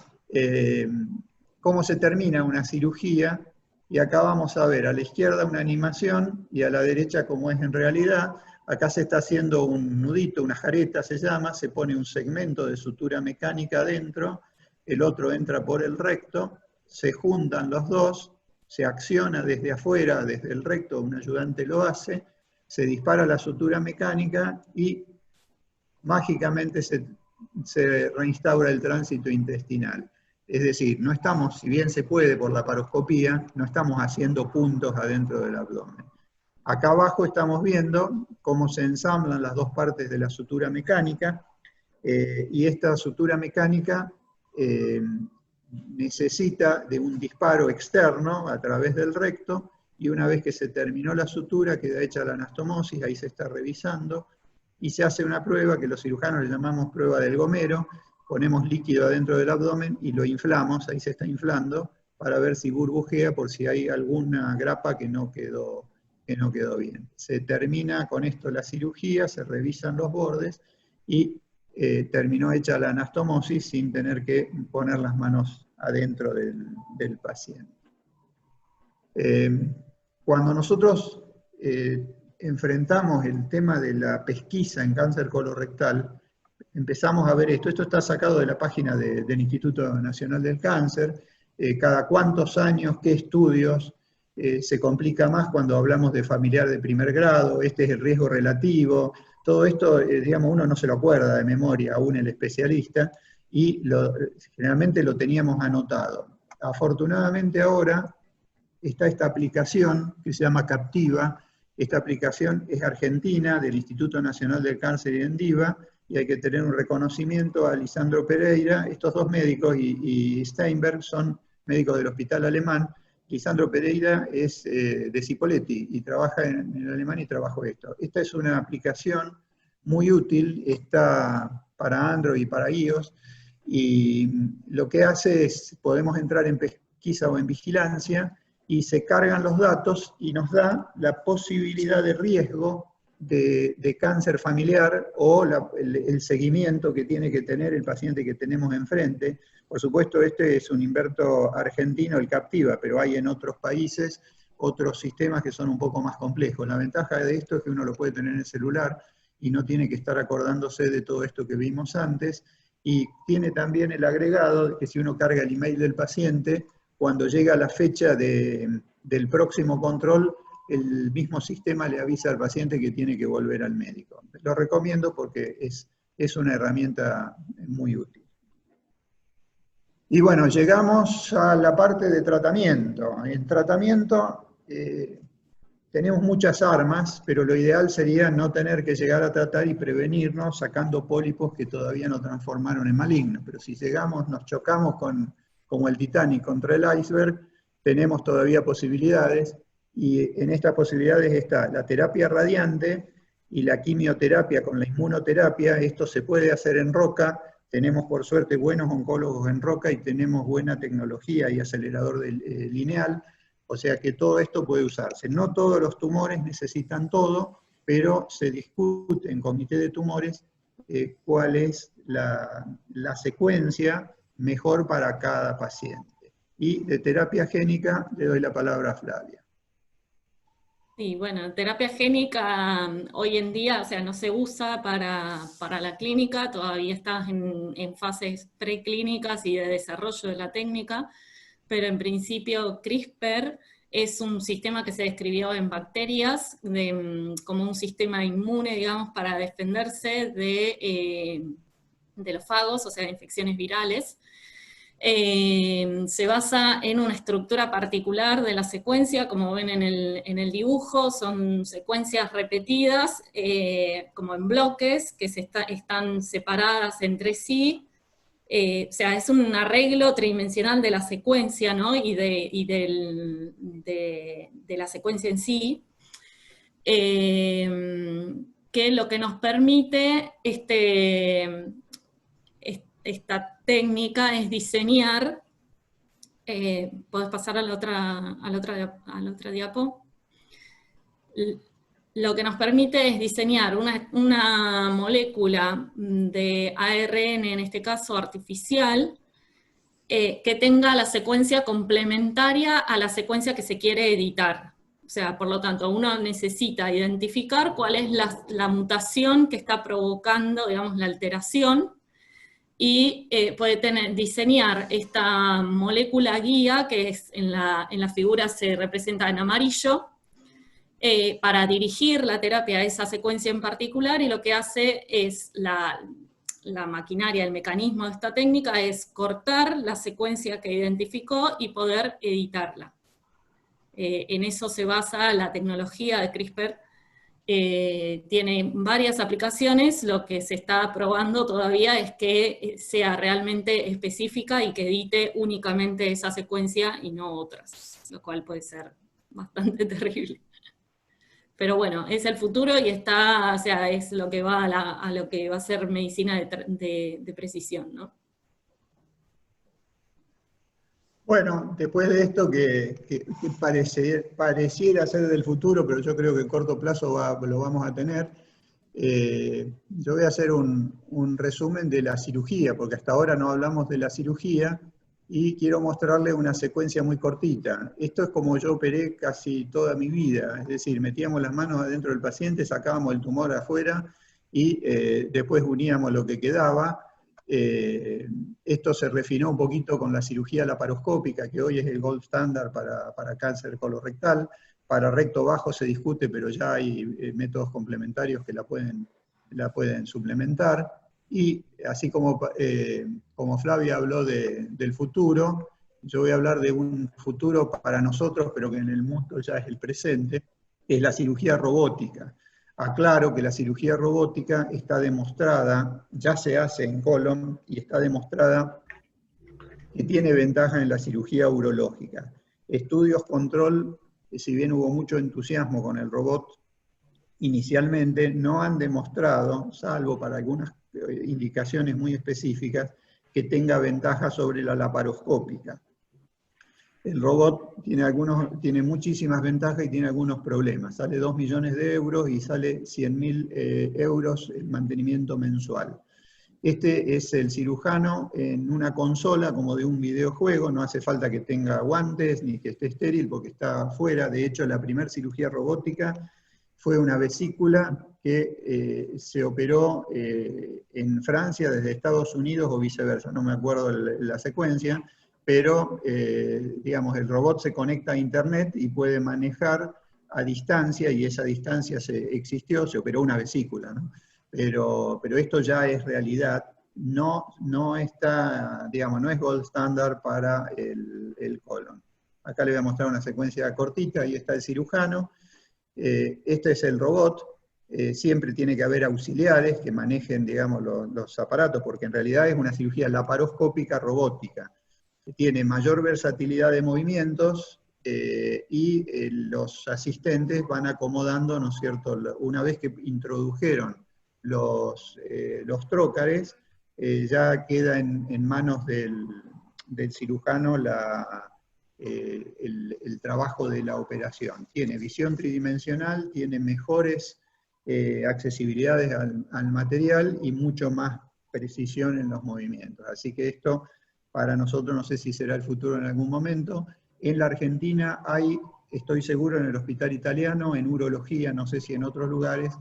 cómo se termina una cirugía, y acá vamos a ver a la izquierda una animación y a la derecha cómo es en realidad. Acá se está haciendo un nudito, una jareta se llama, se pone un segmento de sutura mecánica adentro, el otro entra por el recto, se juntan los dos, se acciona desde afuera, desde el recto, un ayudante lo hace, se dispara la sutura mecánica y mágicamente se reinstaura el tránsito intestinal. Es decir, no estamos, si bien se puede por la laparoscopía, no estamos haciendo puntos adentro del abdomen. Acá abajo estamos viendo cómo se ensamblan las dos partes de la sutura mecánica, y esta sutura mecánica necesita de un disparo externo a través del recto, y una vez que se terminó la sutura, queda hecha la anastomosis, ahí se está revisando, y se hace una prueba que los cirujanos le llamamos prueba del gomero, ponemos líquido adentro del abdomen y lo inflamos, ahí se está inflando, para ver si burbujea, por si hay alguna grapa que no quedó bien. Se termina con esto la cirugía, se revisan los bordes, y terminó hecha la anastomosis sin tener que poner las manos adentro del paciente. Cuando nosotros enfrentamos el tema de la pesquisa en cáncer colorectal, empezamos a ver esto. Esto está sacado de la página del Instituto Nacional del Cáncer. Cada cuántos años, qué estudios. Se complica más cuando hablamos de familiar de primer grado, este es el riesgo relativo. Todo esto, digamos, uno no se lo acuerda de memoria, aún el especialista, y generalmente lo teníamos anotado. Afortunadamente ahora está esta aplicación que se llama Captiva. Esta aplicación es argentina, del Instituto Nacional del Cáncer y ENDIVA, y hay que tener un reconocimiento a Lisandro Pereira. Estos dos médicos y Steinberg son médicos del Hospital Alemán. Lisandro Pereira es de Cipolletti y trabaja en Alemania y trabajó esto. Esta es una aplicación muy útil, está para Android y para iOS, y lo que hace es, podemos entrar en pesquisa o en vigilancia, y se cargan los datos y nos da la posibilidad de riesgo de cáncer familiar o el seguimiento que tiene que tener el paciente que tenemos enfrente. Por supuesto, este es un invento argentino, el Captiva, pero hay en otros países otros sistemas que son un poco más complejos. La ventaja de esto es que uno lo puede tener en el celular y no tiene que estar acordándose de todo esto que vimos antes, y tiene también el agregado de que si uno carga el email del paciente, cuando llega la fecha del próximo control, el mismo sistema le avisa al paciente que tiene que volver al médico. Lo recomiendo porque es una herramienta muy útil. Y bueno, llegamos a la parte de tratamiento. En tratamiento tenemos muchas armas, pero lo ideal sería no tener que llegar a tratar y prevenirnos sacando pólipos que todavía no transformaron en malignos. Pero si llegamos, nos chocamos como el Titanic contra el iceberg, tenemos todavía posibilidades, y en estas posibilidades está la terapia radiante y la quimioterapia con la inmunoterapia. Esto se puede hacer en Roca, tenemos por suerte buenos oncólogos en Roca y tenemos buena tecnología y acelerador lineal, o sea que todo esto puede usarse. No todos los tumores necesitan todo, pero se discute en comité de tumores cuál es la secuencia mejor para cada paciente. Y de terapia génica le doy la palabra a Flavia. Sí, bueno, terapia génica hoy en día, o sea, no se usa para la clínica, todavía está en fases preclínicas y de desarrollo de la técnica, pero en principio CRISPR es un sistema que se describió en bacterias como un sistema inmune, digamos, para defenderse de los fagos, o sea, de infecciones virales. Se basa en una estructura particular de la secuencia, como ven en el dibujo, son secuencias repetidas, como en bloques, que están separadas entre sí. O sea, es un arreglo tridimensional de la secuencia, ¿no? y de la secuencia en sí, que lo que nos permite esta técnica es diseñar, ¿podés pasar a la otra diapo? Lo que nos permite es diseñar una molécula de ARN, en este caso artificial, que tenga la secuencia complementaria a la secuencia que se quiere editar. O sea, por lo tanto, uno necesita identificar cuál es la mutación que está provocando, digamos, la alteración, y puede diseñar esta molécula guía, que en la figura se representa en amarillo, para dirigir la terapia a esa secuencia en particular, y lo que hace es la maquinaria, el mecanismo de esta técnica es cortar la secuencia que identificó y poder editarla. En eso se basa la tecnología de CRISPR. Tiene varias aplicaciones, lo que se está probando todavía es que sea realmente específica y que edite únicamente esa secuencia y no otras, lo cual puede ser bastante terrible. Pero bueno, es el futuro y está, o sea, es lo que va a lo que va a ser medicina de precisión, ¿no? Bueno, después de esto que pareciera ser del futuro, pero yo creo que en corto plazo lo vamos a tener, yo voy a hacer un resumen de la cirugía, porque hasta ahora no hablamos de la cirugía, y quiero mostrarle una secuencia muy cortita. Esto es como yo operé casi toda mi vida, es decir, metíamos las manos adentro del paciente, sacábamos el tumor afuera y después uníamos lo que quedaba. Esto se refinó un poquito con la cirugía laparoscópica, que hoy es el gold standard para cáncer colorectal. Para recto bajo se discute, pero ya hay métodos complementarios que la pueden suplementar. Y así como Flavia habló del futuro, yo voy a hablar de un futuro para nosotros, pero que en el mundo ya es el presente, es la cirugía robótica. Aclaro que la cirugía robótica está demostrada, ya se hace en colon, y está demostrada que tiene ventaja en la cirugía urológica. Estudios control, si bien hubo mucho entusiasmo con el robot inicialmente, no han demostrado, salvo para algunas indicaciones muy específicas, que tenga ventaja sobre la laparoscópica. El robot tiene muchísimas ventajas y tiene algunos problemas. Sale 2 millones de euros y sale 100.000 euros el mantenimiento mensual. Este es el cirujano en una consola como de un videojuego, no hace falta que tenga guantes ni que esté estéril porque está afuera. De hecho, la primera cirugía robótica fue una vesícula que se operó en Francia desde Estados Unidos o viceversa, no me acuerdo la secuencia, pero digamos, el robot se conecta a internet y puede manejar a distancia, y esa distancia existió, se operó una vesícula, ¿no? Pero esto ya es realidad, no está, digamos, no es gold standard para el colon. Acá le voy a mostrar una secuencia cortita, ahí está el cirujano, este es el robot. Siempre tiene que haber auxiliares que manejen, digamos, los aparatos, porque en realidad es una cirugía laparoscópica robótica, que tiene mayor versatilidad de movimientos y los asistentes van acomodando, ¿no es cierto? Una vez que introdujeron los trócares, ya queda en manos del cirujano el trabajo de la operación. Tiene visión tridimensional, tiene mejores accesibilidades al material y mucho más precisión en los movimientos. Así que esto para nosotros no sé si será el futuro en algún momento. En la Argentina hay, estoy seguro, en el hospital italiano, en urología, no sé si en otros lugares,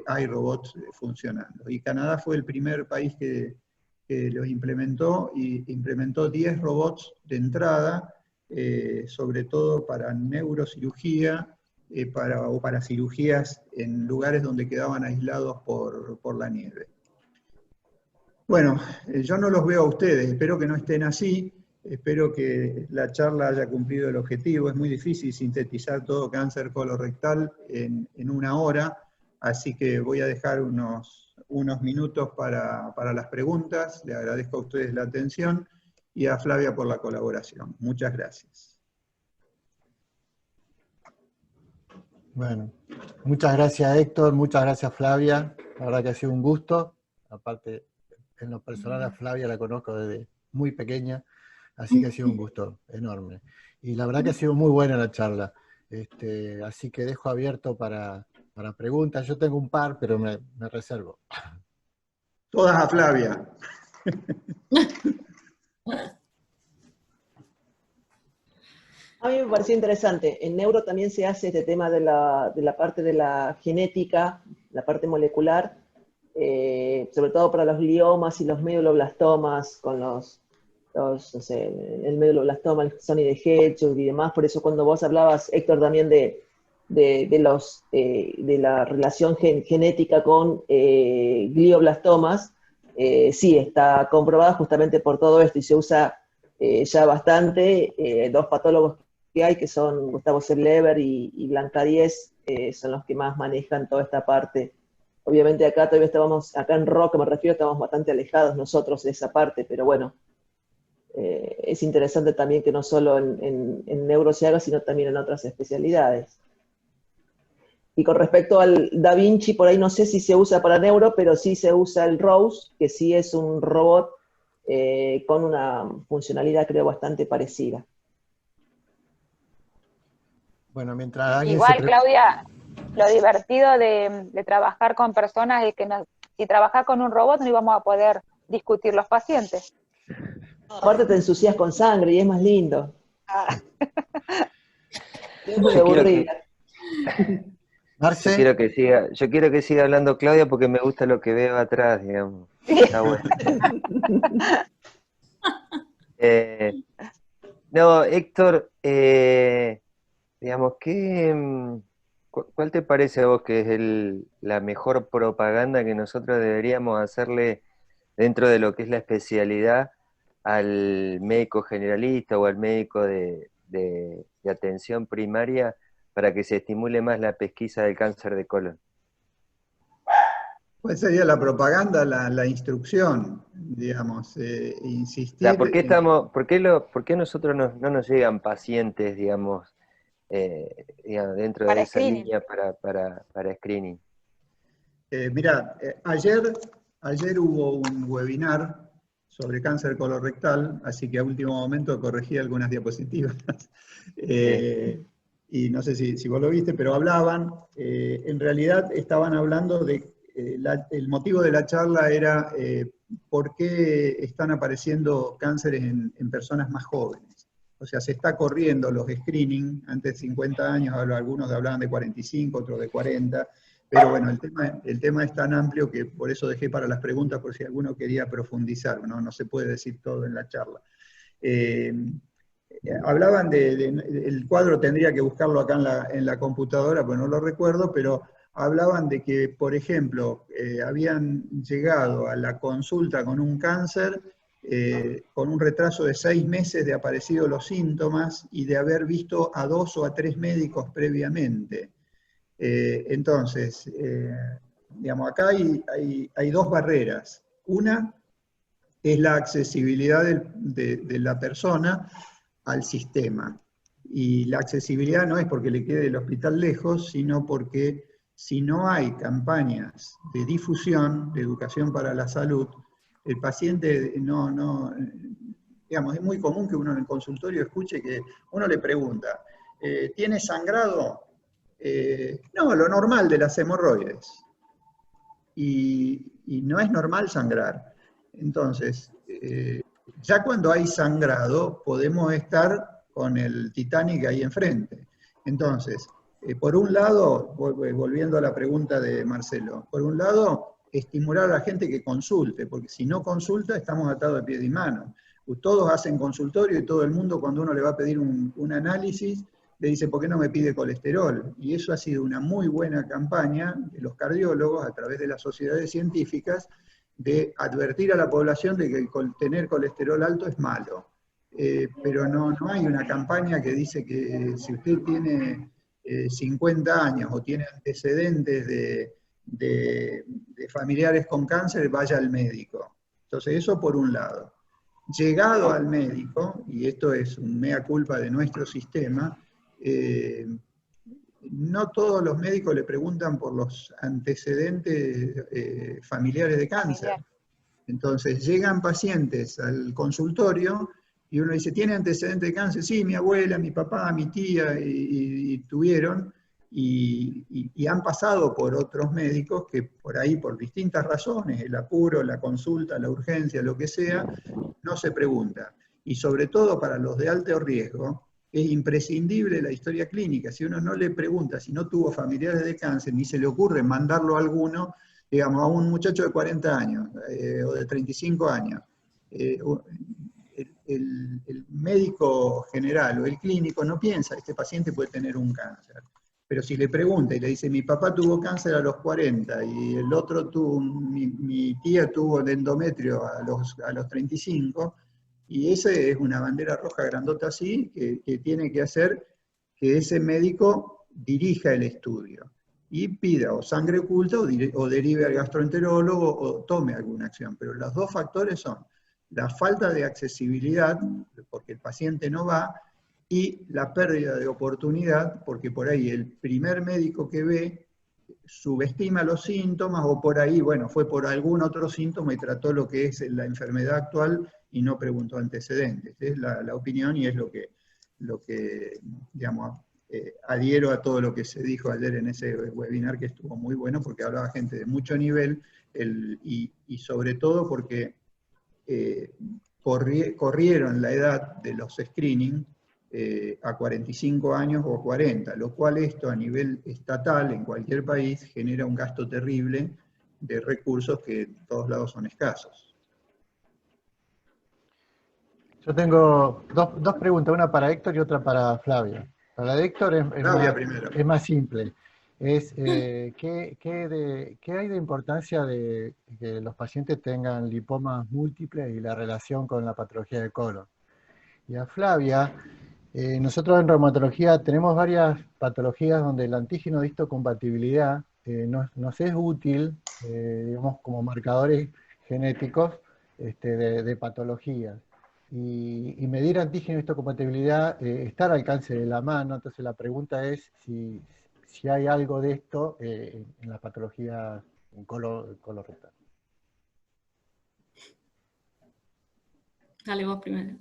hay robots funcionando. Y Canadá fue el primer país que los implementó, y implementó 10 robots de entrada, sobre todo para neurocirugía, o para cirugías en lugares donde quedaban aislados por la nieve. Bueno, yo no los veo a ustedes, espero que no estén así, espero que la charla haya cumplido el objetivo. Es muy difícil sintetizar todo cáncer colorectal en una hora, así que voy a dejar unos minutos para las preguntas. Le agradezco a ustedes la atención y a Flavia por la colaboración. Muchas gracias. Bueno, muchas gracias Héctor, muchas gracias Flavia, la verdad que ha sido un gusto. Aparte, en lo personal a Flavia la conozco desde muy pequeña, así que ha sido un gusto enorme. Y la verdad que ha sido muy buena la charla, así que dejo abierto para preguntas. Yo tengo un par, pero me reservo. Todas a Flavia. A mí me pareció interesante. En neuro también se hace este tema de la parte de la genética, la parte molecular, sobre todo para los gliomas y los meduloblastomas, con no sé, el meduloblastoma, el Sony de Hedgehog y demás. Por eso cuando vos hablabas, Héctor, también de la relación genética con glioblastomas, sí, está comprobada justamente por todo esto, y se usa ya bastante. Dos patólogos que hay, que son Gustavo Seblever y Blanca Díez, son los que más manejan toda esta parte. Obviamente acá todavía acá en Roca me refiero, estamos bastante alejados nosotros de esa parte, pero bueno, es interesante también que no solo en neuro se haga, sino también en otras especialidades. Y con respecto al Da Vinci, por ahí no sé si se usa para neuro, pero sí se usa el Rose, que sí es un robot con una funcionalidad, creo, bastante parecida. Bueno, mientras alguien Igual, Claudia, lo divertido de trabajar con personas es que si trabajas con un robot no íbamos a poder discutir los pacientes. Aparte te ensucias con sangre y es más lindo. Es muy aburrida. Marce. Yo quiero que siga hablando Claudia porque me gusta lo que veo atrás, digamos. Está bueno. No, Héctor, digamos, ¿cuál te parece a vos que es la mejor propaganda que nosotros deberíamos hacerle dentro de lo que es la especialidad al médico generalista o al médico de atención primaria para que se estimule más la pesquisa del cáncer de colon? ¿Cuál sería la propaganda, la instrucción, digamos, insistir? O sea, ¿por qué nosotros no nos llegan pacientes, digamos, dentro de esa línea para screening? Mira, ayer hubo un webinar sobre cáncer colorectal, así que a último momento corregí algunas diapositivas. Y no sé si vos lo viste, pero hablaban, en realidad estaban hablando de, el motivo de la charla era por qué están apareciendo cánceres en personas más jóvenes. O sea, se está corriendo los screening, antes de 50 años, algunos hablaban de 45, otros de 40, pero bueno, el tema es tan amplio que por eso dejé para las preguntas, por si alguno quería profundizar, no se puede decir todo en la charla. Hablaban el cuadro, tendría que buscarlo acá en la computadora, pues no lo recuerdo, pero hablaban de que, por ejemplo, habían llegado a la consulta con un cáncer con un retraso de 6 meses de aparecidos los síntomas y de haber visto a 2 o a 3 médicos previamente. Entonces, digamos, acá hay dos barreras. Una es la accesibilidad de la persona al sistema. Y la accesibilidad no es porque le quede el hospital lejos, sino porque si no hay campañas de difusión, de educación para la salud, el paciente digamos, es muy común que uno en el consultorio escuche que uno le pregunta, ¿tiene sangrado? No, lo normal de las hemorroides. Y no es normal sangrar. Entonces, ya cuando hay sangrado, podemos estar con el Titanic ahí enfrente. Entonces, por un lado, volviendo a la pregunta de Marcelo, por un lado, estimular a la gente que consulte, porque si no consulta, estamos atados de pies y manos. Todos hacen consultorio y todo el mundo, cuando uno le va a pedir un análisis, le dice, ¿por qué no me pide colesterol? Y eso ha sido una muy buena campaña de los cardiólogos, a través de las sociedades científicas, de advertir a la población de que tener colesterol alto es malo. Pero no hay una campaña que dice que si usted tiene 50 años o tiene antecedentes de familiares con cáncer, vaya al médico. Entonces, eso por un lado. Llegado al médico, y esto es un mea culpa de nuestro sistema, no todos los médicos le preguntan por los antecedentes familiares de cáncer. Entonces llegan pacientes al consultorio y uno dice, ¿tiene antecedentes de cáncer? Sí, mi abuela, mi papá, mi tía, y tuvieron, y han pasado por otros médicos que por ahí, por distintas razones, el apuro, la consulta, la urgencia, lo que sea, no se pregunta. Y sobre todo para los de alto riesgo, es imprescindible la historia clínica. Si uno no le pregunta si no tuvo familiares de cáncer, ni se le ocurre mandarlo a alguno, digamos, a un muchacho de 40 años o de 35 años. El médico general o el clínico no piensa, este paciente puede tener un cáncer. Pero si le pregunta y le dice, mi papá tuvo cáncer a los 40 y el otro mi tía tuvo el endometrio a los 35, y esa es una bandera roja grandota así, que tiene que hacer que ese médico dirija el estudio y pida o sangre oculta o derive al gastroenterólogo o tome alguna acción. Pero los dos factores son la falta de accesibilidad, porque el paciente no va, y la pérdida de oportunidad, porque por ahí el primer médico que ve subestima los síntomas, o por ahí, bueno, fue por algún otro síntoma y trató lo que es la enfermedad actual y no preguntó antecedentes. Es la opinión y es lo que digamos, adhiero a todo lo que se dijo ayer en ese webinar, que estuvo muy bueno, porque hablaba gente de mucho nivel, y sobre todo porque corrieron la edad de los screening a 45 años o 40, lo cual esto a nivel estatal en cualquier país genera un gasto terrible de recursos que en todos lados son escasos. Yo tengo dos preguntas, una para Héctor y otra para Flavia. Para la de Héctor es más simple. ¿Qué hay de importancia de que los pacientes tengan lipomas múltiples y la relación con la patología de colon? Y a Flavia, nosotros en reumatología tenemos varias patologías donde el antígeno de histocompatibilidad nos es útil, digamos, como marcadores genéticos de patologías. Y medir antígeno de histocompatibilidad está al alcance de la mano, entonces la pregunta es si hay algo de esto en la patología colorectal. Dale vos primero.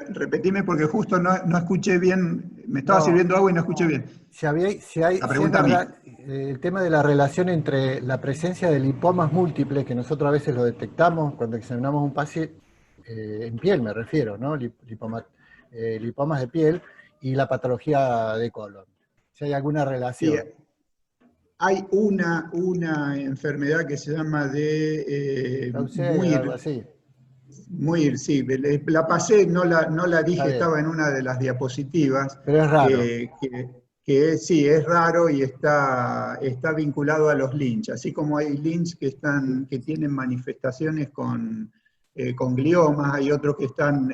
Repetime porque justo no escuché bien, me estaba sirviendo agua y no escuché bien. La pregunta a mí. El tema de la relación entre la presencia de lipomas múltiples, que nosotros a veces lo detectamos cuando examinamos un paciente, en piel me refiero, ¿no? Lipomas de piel, y la patología de colon. Si hay alguna relación. Sí, hay una enfermedad que se llama Muir, sí, la pasé, no la dije, estaba en una de las diapositivas. Pero es raro. Sí, es raro y está vinculado a los Lynch, así como hay Lynch que tienen manifestaciones con gliomas, hay otros que están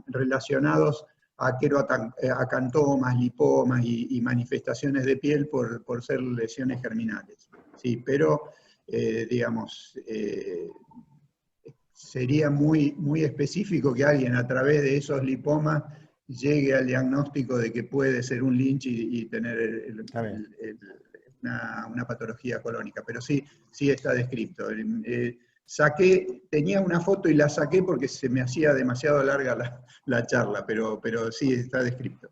relacionados a queroacantomas, lipomas y manifestaciones de piel por ser lesiones germinales. Sí, pero, digamos, sería muy específico que alguien a través de esos lipomas llegue al diagnóstico de que puede ser un Lynch y tener una patología colónica, pero sí está descrito. Tenía una foto y la saqué porque se me hacía demasiado larga la charla, pero sí está descrito.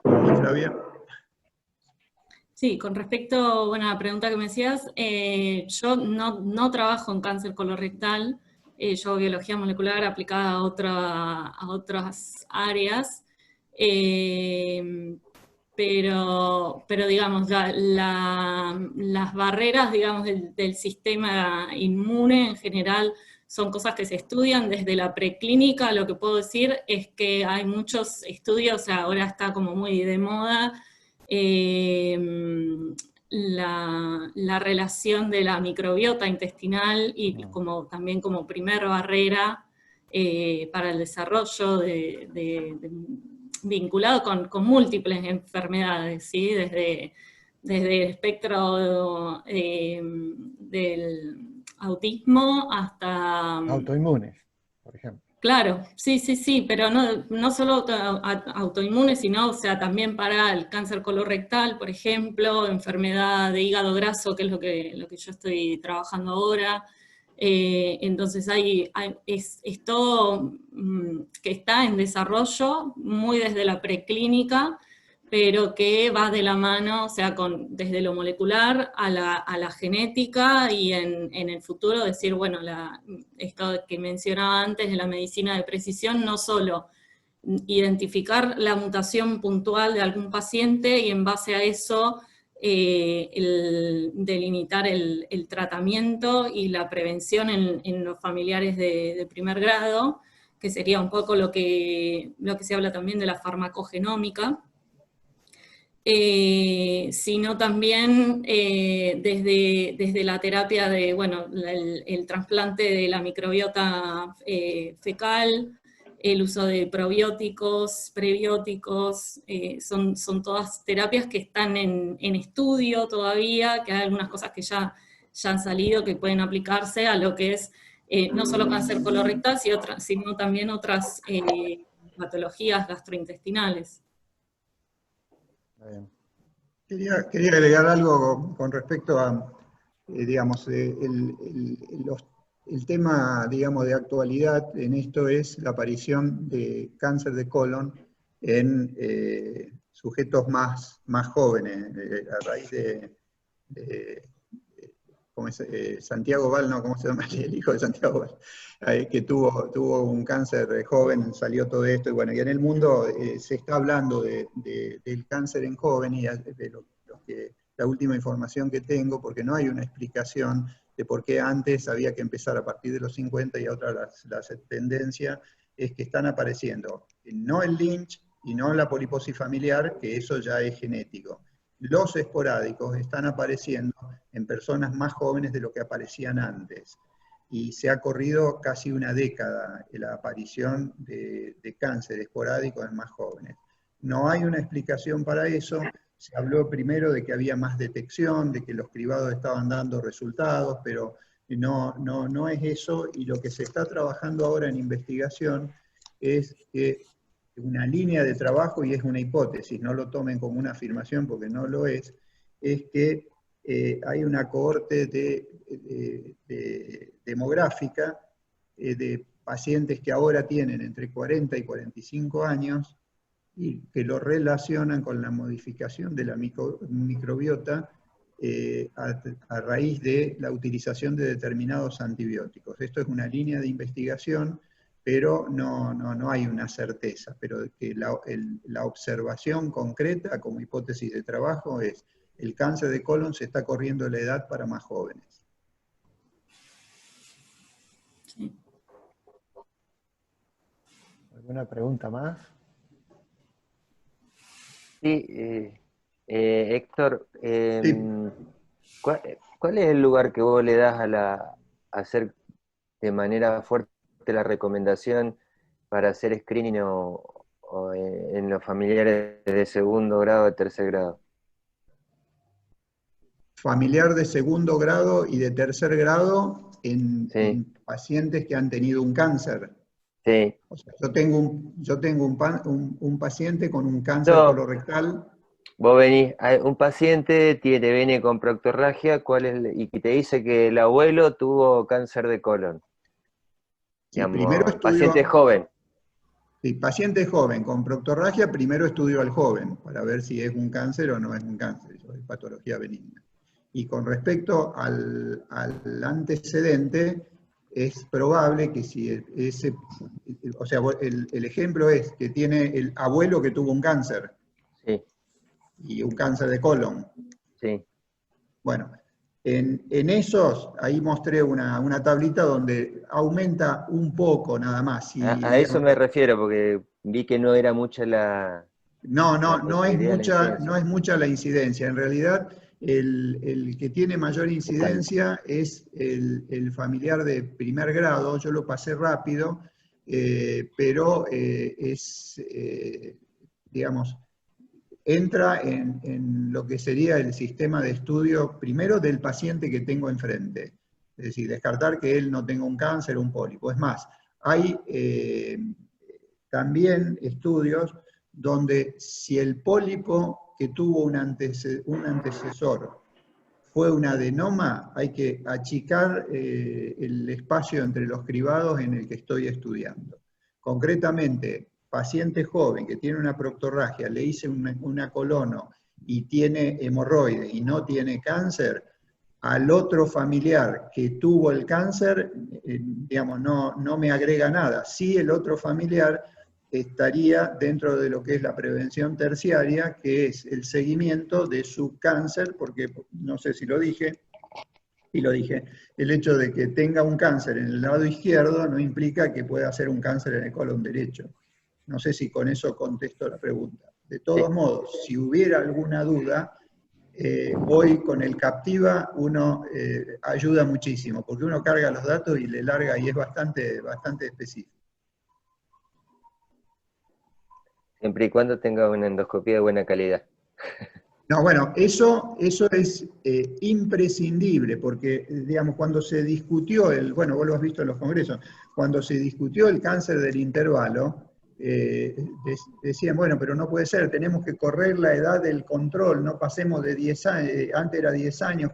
¿Y Flavia? Sí, con respecto, bueno, a la pregunta que me decías, yo no trabajo en cáncer colorectal, yo hago biología molecular aplicada a otras áreas, pero digamos, las barreras, digamos, del sistema inmune en general son cosas que se estudian desde la preclínica. Lo que puedo decir es que hay muchos estudios, ahora está como muy de moda, la relación de la microbiota intestinal y también como primer barrera para el desarrollo vinculado con múltiples enfermedades, ¿sí? Desde el espectro del autismo hasta... autoinmunes, por ejemplo. Claro, sí, pero no solo autoinmunes, sino, o sea, también para el cáncer colorectal, por ejemplo, enfermedad de hígado graso, que es lo que yo estoy trabajando ahora. Entonces es todo que está en desarrollo, muy desde la preclínica, pero que va de la mano, o sea, desde lo molecular a la genética, y en el futuro decir, bueno, esto que mencionaba antes de la medicina de precisión, no solo identificar la mutación puntual de algún paciente y en base a eso delimitar el tratamiento y la prevención en los familiares de primer grado, que sería un poco lo que se habla también de la farmacogenómica, sino también desde la terapia de, bueno, el trasplante de la microbiota fecal, el uso de probióticos, prebióticos, son todas terapias que están en estudio todavía, que hay algunas cosas que ya han salido que pueden aplicarse a lo que es no solo cáncer colorectal, sino también otras patologías gastrointestinales. Quería agregar algo con respecto a, digamos, el tema, digamos, de actualidad en esto es la aparición de cáncer de colon en sujetos más jóvenes, a raíz de ¿cómo es? Santiago Val, no, ¿cómo se llama? El hijo de Santiago Val, que tuvo un cáncer joven, salió todo esto, y bueno, y en el mundo se está hablando del cáncer en jóvenes, y de la última información que tengo, porque no hay una explicación de por qué antes había que empezar a partir de los 50 y otra la tendencia es que están apareciendo no el Lynch y no la poliposis familiar, que eso ya es genético. Los esporádicos están apareciendo en personas más jóvenes de lo que aparecían antes. Y se ha corrido casi una década la aparición de cáncer esporádico en más jóvenes. No hay una explicación para eso. Se habló primero de que había más detección, de que los cribados estaban dando resultados, pero no es eso. Y lo que se está trabajando ahora en investigación es que una línea de trabajo, y es una hipótesis, no lo tomen como una afirmación porque no lo es que hay una cohorte demográfica de pacientes que ahora tienen entre 40 y 45 años y que lo relacionan con la modificación de la microbiota a raíz de la utilización de determinados antibióticos. Esto es una línea de investigación, pero no hay una certeza, pero que la observación concreta como hipótesis de trabajo es el cáncer de colon se está corriendo la edad para más jóvenes. Sí. ¿Alguna pregunta más? Sí, Héctor, Sí. ¿cuál es el lugar que vos le das a hacer de manera fuerte la recomendación para hacer screening o en los familiares de segundo grado, de tercer grado? Familiar de segundo grado y de tercer grado Sí. en pacientes que han tenido un cáncer. Sí. O sea, yo tengo un paciente con un cáncer No. colorectal. Vos venís, un paciente te viene con proctorragia, y te dice que el abuelo tuvo cáncer de colon. Sí, Digamos, primero estudio, paciente joven. Sí, paciente joven con proctorragia, primero estudio al joven para ver si es un cáncer o no es un cáncer, eso es patología benigna. Y con respecto al antecedente, es probable que si o sea, el ejemplo es que tiene el abuelo que tuvo un cáncer. Sí. Y un cáncer de colon. Sí. Bueno, en esos, ahí mostré una tablita donde aumenta un poco nada más. A eso me refiero, porque vi que no era mucha la posibilidad de la no es mucha la incidencia. En realidad, el que tiene mayor incidencia es el familiar de primer grado. Yo lo pasé rápido, pero digamos, entra en lo que sería el sistema de estudio, primero del paciente que tengo enfrente. Es decir, descartar que él no tenga un cáncer o un pólipo. Es más, hay también estudios donde si el pólipo que tuvo un antecesor fue un adenoma, hay que achicar el espacio entre los cribados en el que estoy estudiando. Concretamente, paciente joven que tiene una proctorragia, le hice una colono y tiene hemorroides y no tiene cáncer, al otro familiar que tuvo el cáncer, digamos, no me agrega nada. Sí, el otro familiar estaría dentro de lo que es la prevención terciaria, que es el seguimiento de su cáncer, porque no sé si lo dije, y lo dije, el hecho de que tenga un cáncer en el lado izquierdo no implica que pueda ser un cáncer en el colon derecho. No sé si con eso contesto la pregunta. De todos modos, si hubiera alguna duda, hoy con el Captiva uno ayuda muchísimo, porque uno carga los datos y le larga y es bastante específico. Siempre y cuando tenga una endoscopía de buena calidad. No, bueno, eso es imprescindible, porque, digamos, cuando se discutió bueno, vos lo has visto en los congresos, cuando se discutió el cáncer del intervalo, decían, bueno, pero no puede ser, tenemos que correr la edad del control, no pasemos de 10 años, antes era 10 años,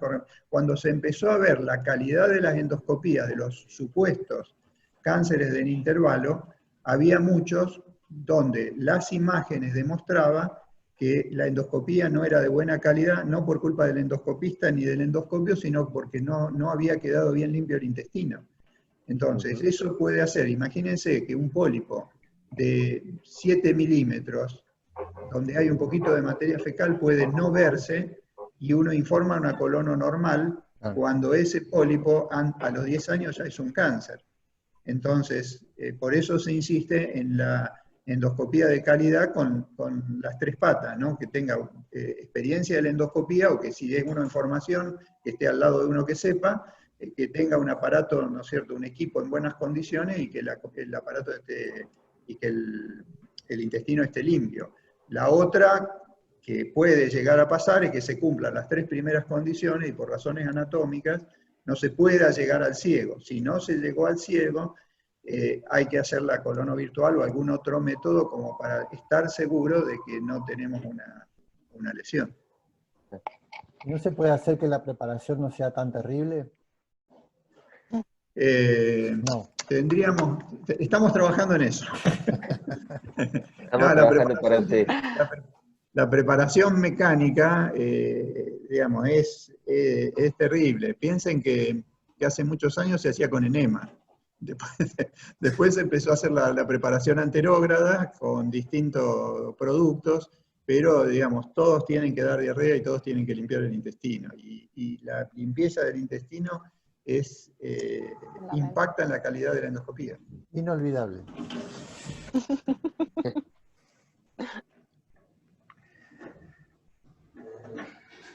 cuando se empezó a ver la calidad de las endoscopías de los supuestos cánceres del intervalo, había muchos donde las imágenes demostraban que la endoscopía no era de buena calidad, no por culpa del endoscopista ni del endoscopio, sino porque no había quedado bien limpio el intestino. Entonces, eso puede hacer, imagínense que un pólipo de 7 milímetros, donde hay un poquito de materia fecal, puede no verse y uno informa una colono normal cuando ese pólipo a los 10 años ya es un cáncer. Entonces, por eso se insiste en la endoscopía de calidad con las 3 patas, ¿no? Que tenga experiencia de la endoscopía, o que si es uno en formación, que esté al lado de uno que sepa, que tenga un aparato, ¿no es cierto?, un equipo en buenas condiciones y que el aparato y que el intestino esté limpio. La otra que puede llegar a pasar es que se cumplan las 3 primeras condiciones y por razones anatómicas no se pueda llegar al ciego. Si no se llegó al ciego, hay que hacer la colono virtual o algún otro método como para estar seguro de que no tenemos una lesión. ¿No se puede hacer que la preparación no sea tan terrible? No. Estamos trabajando en eso. Estamos trabajando para usted. La preparación mecánica, digamos, es terrible. Piensen que hace muchos años se hacía con enema. Después se empezó a hacer la preparación anterógrada con distintos productos, pero, digamos, todos tienen que dar diarrea y todos tienen que limpiar el intestino. Y la limpieza del intestino impacta en la calidad de la endoscopía. Inolvidable.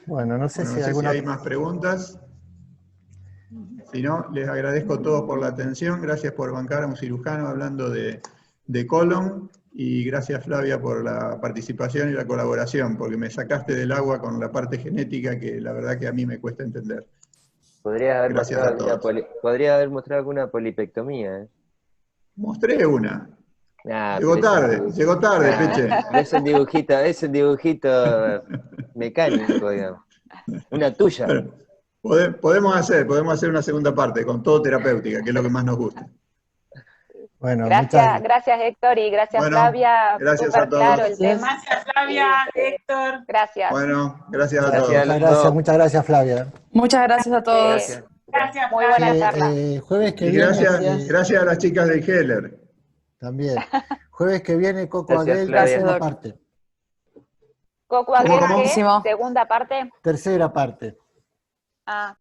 Bueno, no sé si hay más preguntas. Si no, les agradezco a todos por la atención. Gracias por bancar a un cirujano hablando de colon. Y gracias, Flavia, por la participación y la colaboración, porque me sacaste del agua con la parte genética que la verdad que a mí me cuesta entender. Podría haber mostrado alguna polipectomía, ¿eh? Mostré una. Nah, llegó tarde, Peche. Es un dibujito mecánico, digamos. Una tuya. Bueno, podemos hacer una segunda parte, con todo terapéutica, que es lo que más nos gusta. Bueno, gracias Héctor y gracias Flavia. Gracias Súper a todos. claro el tema. Gracias Flavia, Héctor. Gracias. Bueno, gracias a todos. Muchas gracias Flavia. Muchas gracias a todos. Gracias, muy buena charla. Jueves que y viene. Gracias a las chicas del Heller. También. Jueves que viene, Coco Aguel, Flavia. tercera parte. Coco Aguel, ¿Cómo? segunda parte. Tercera parte. Ah.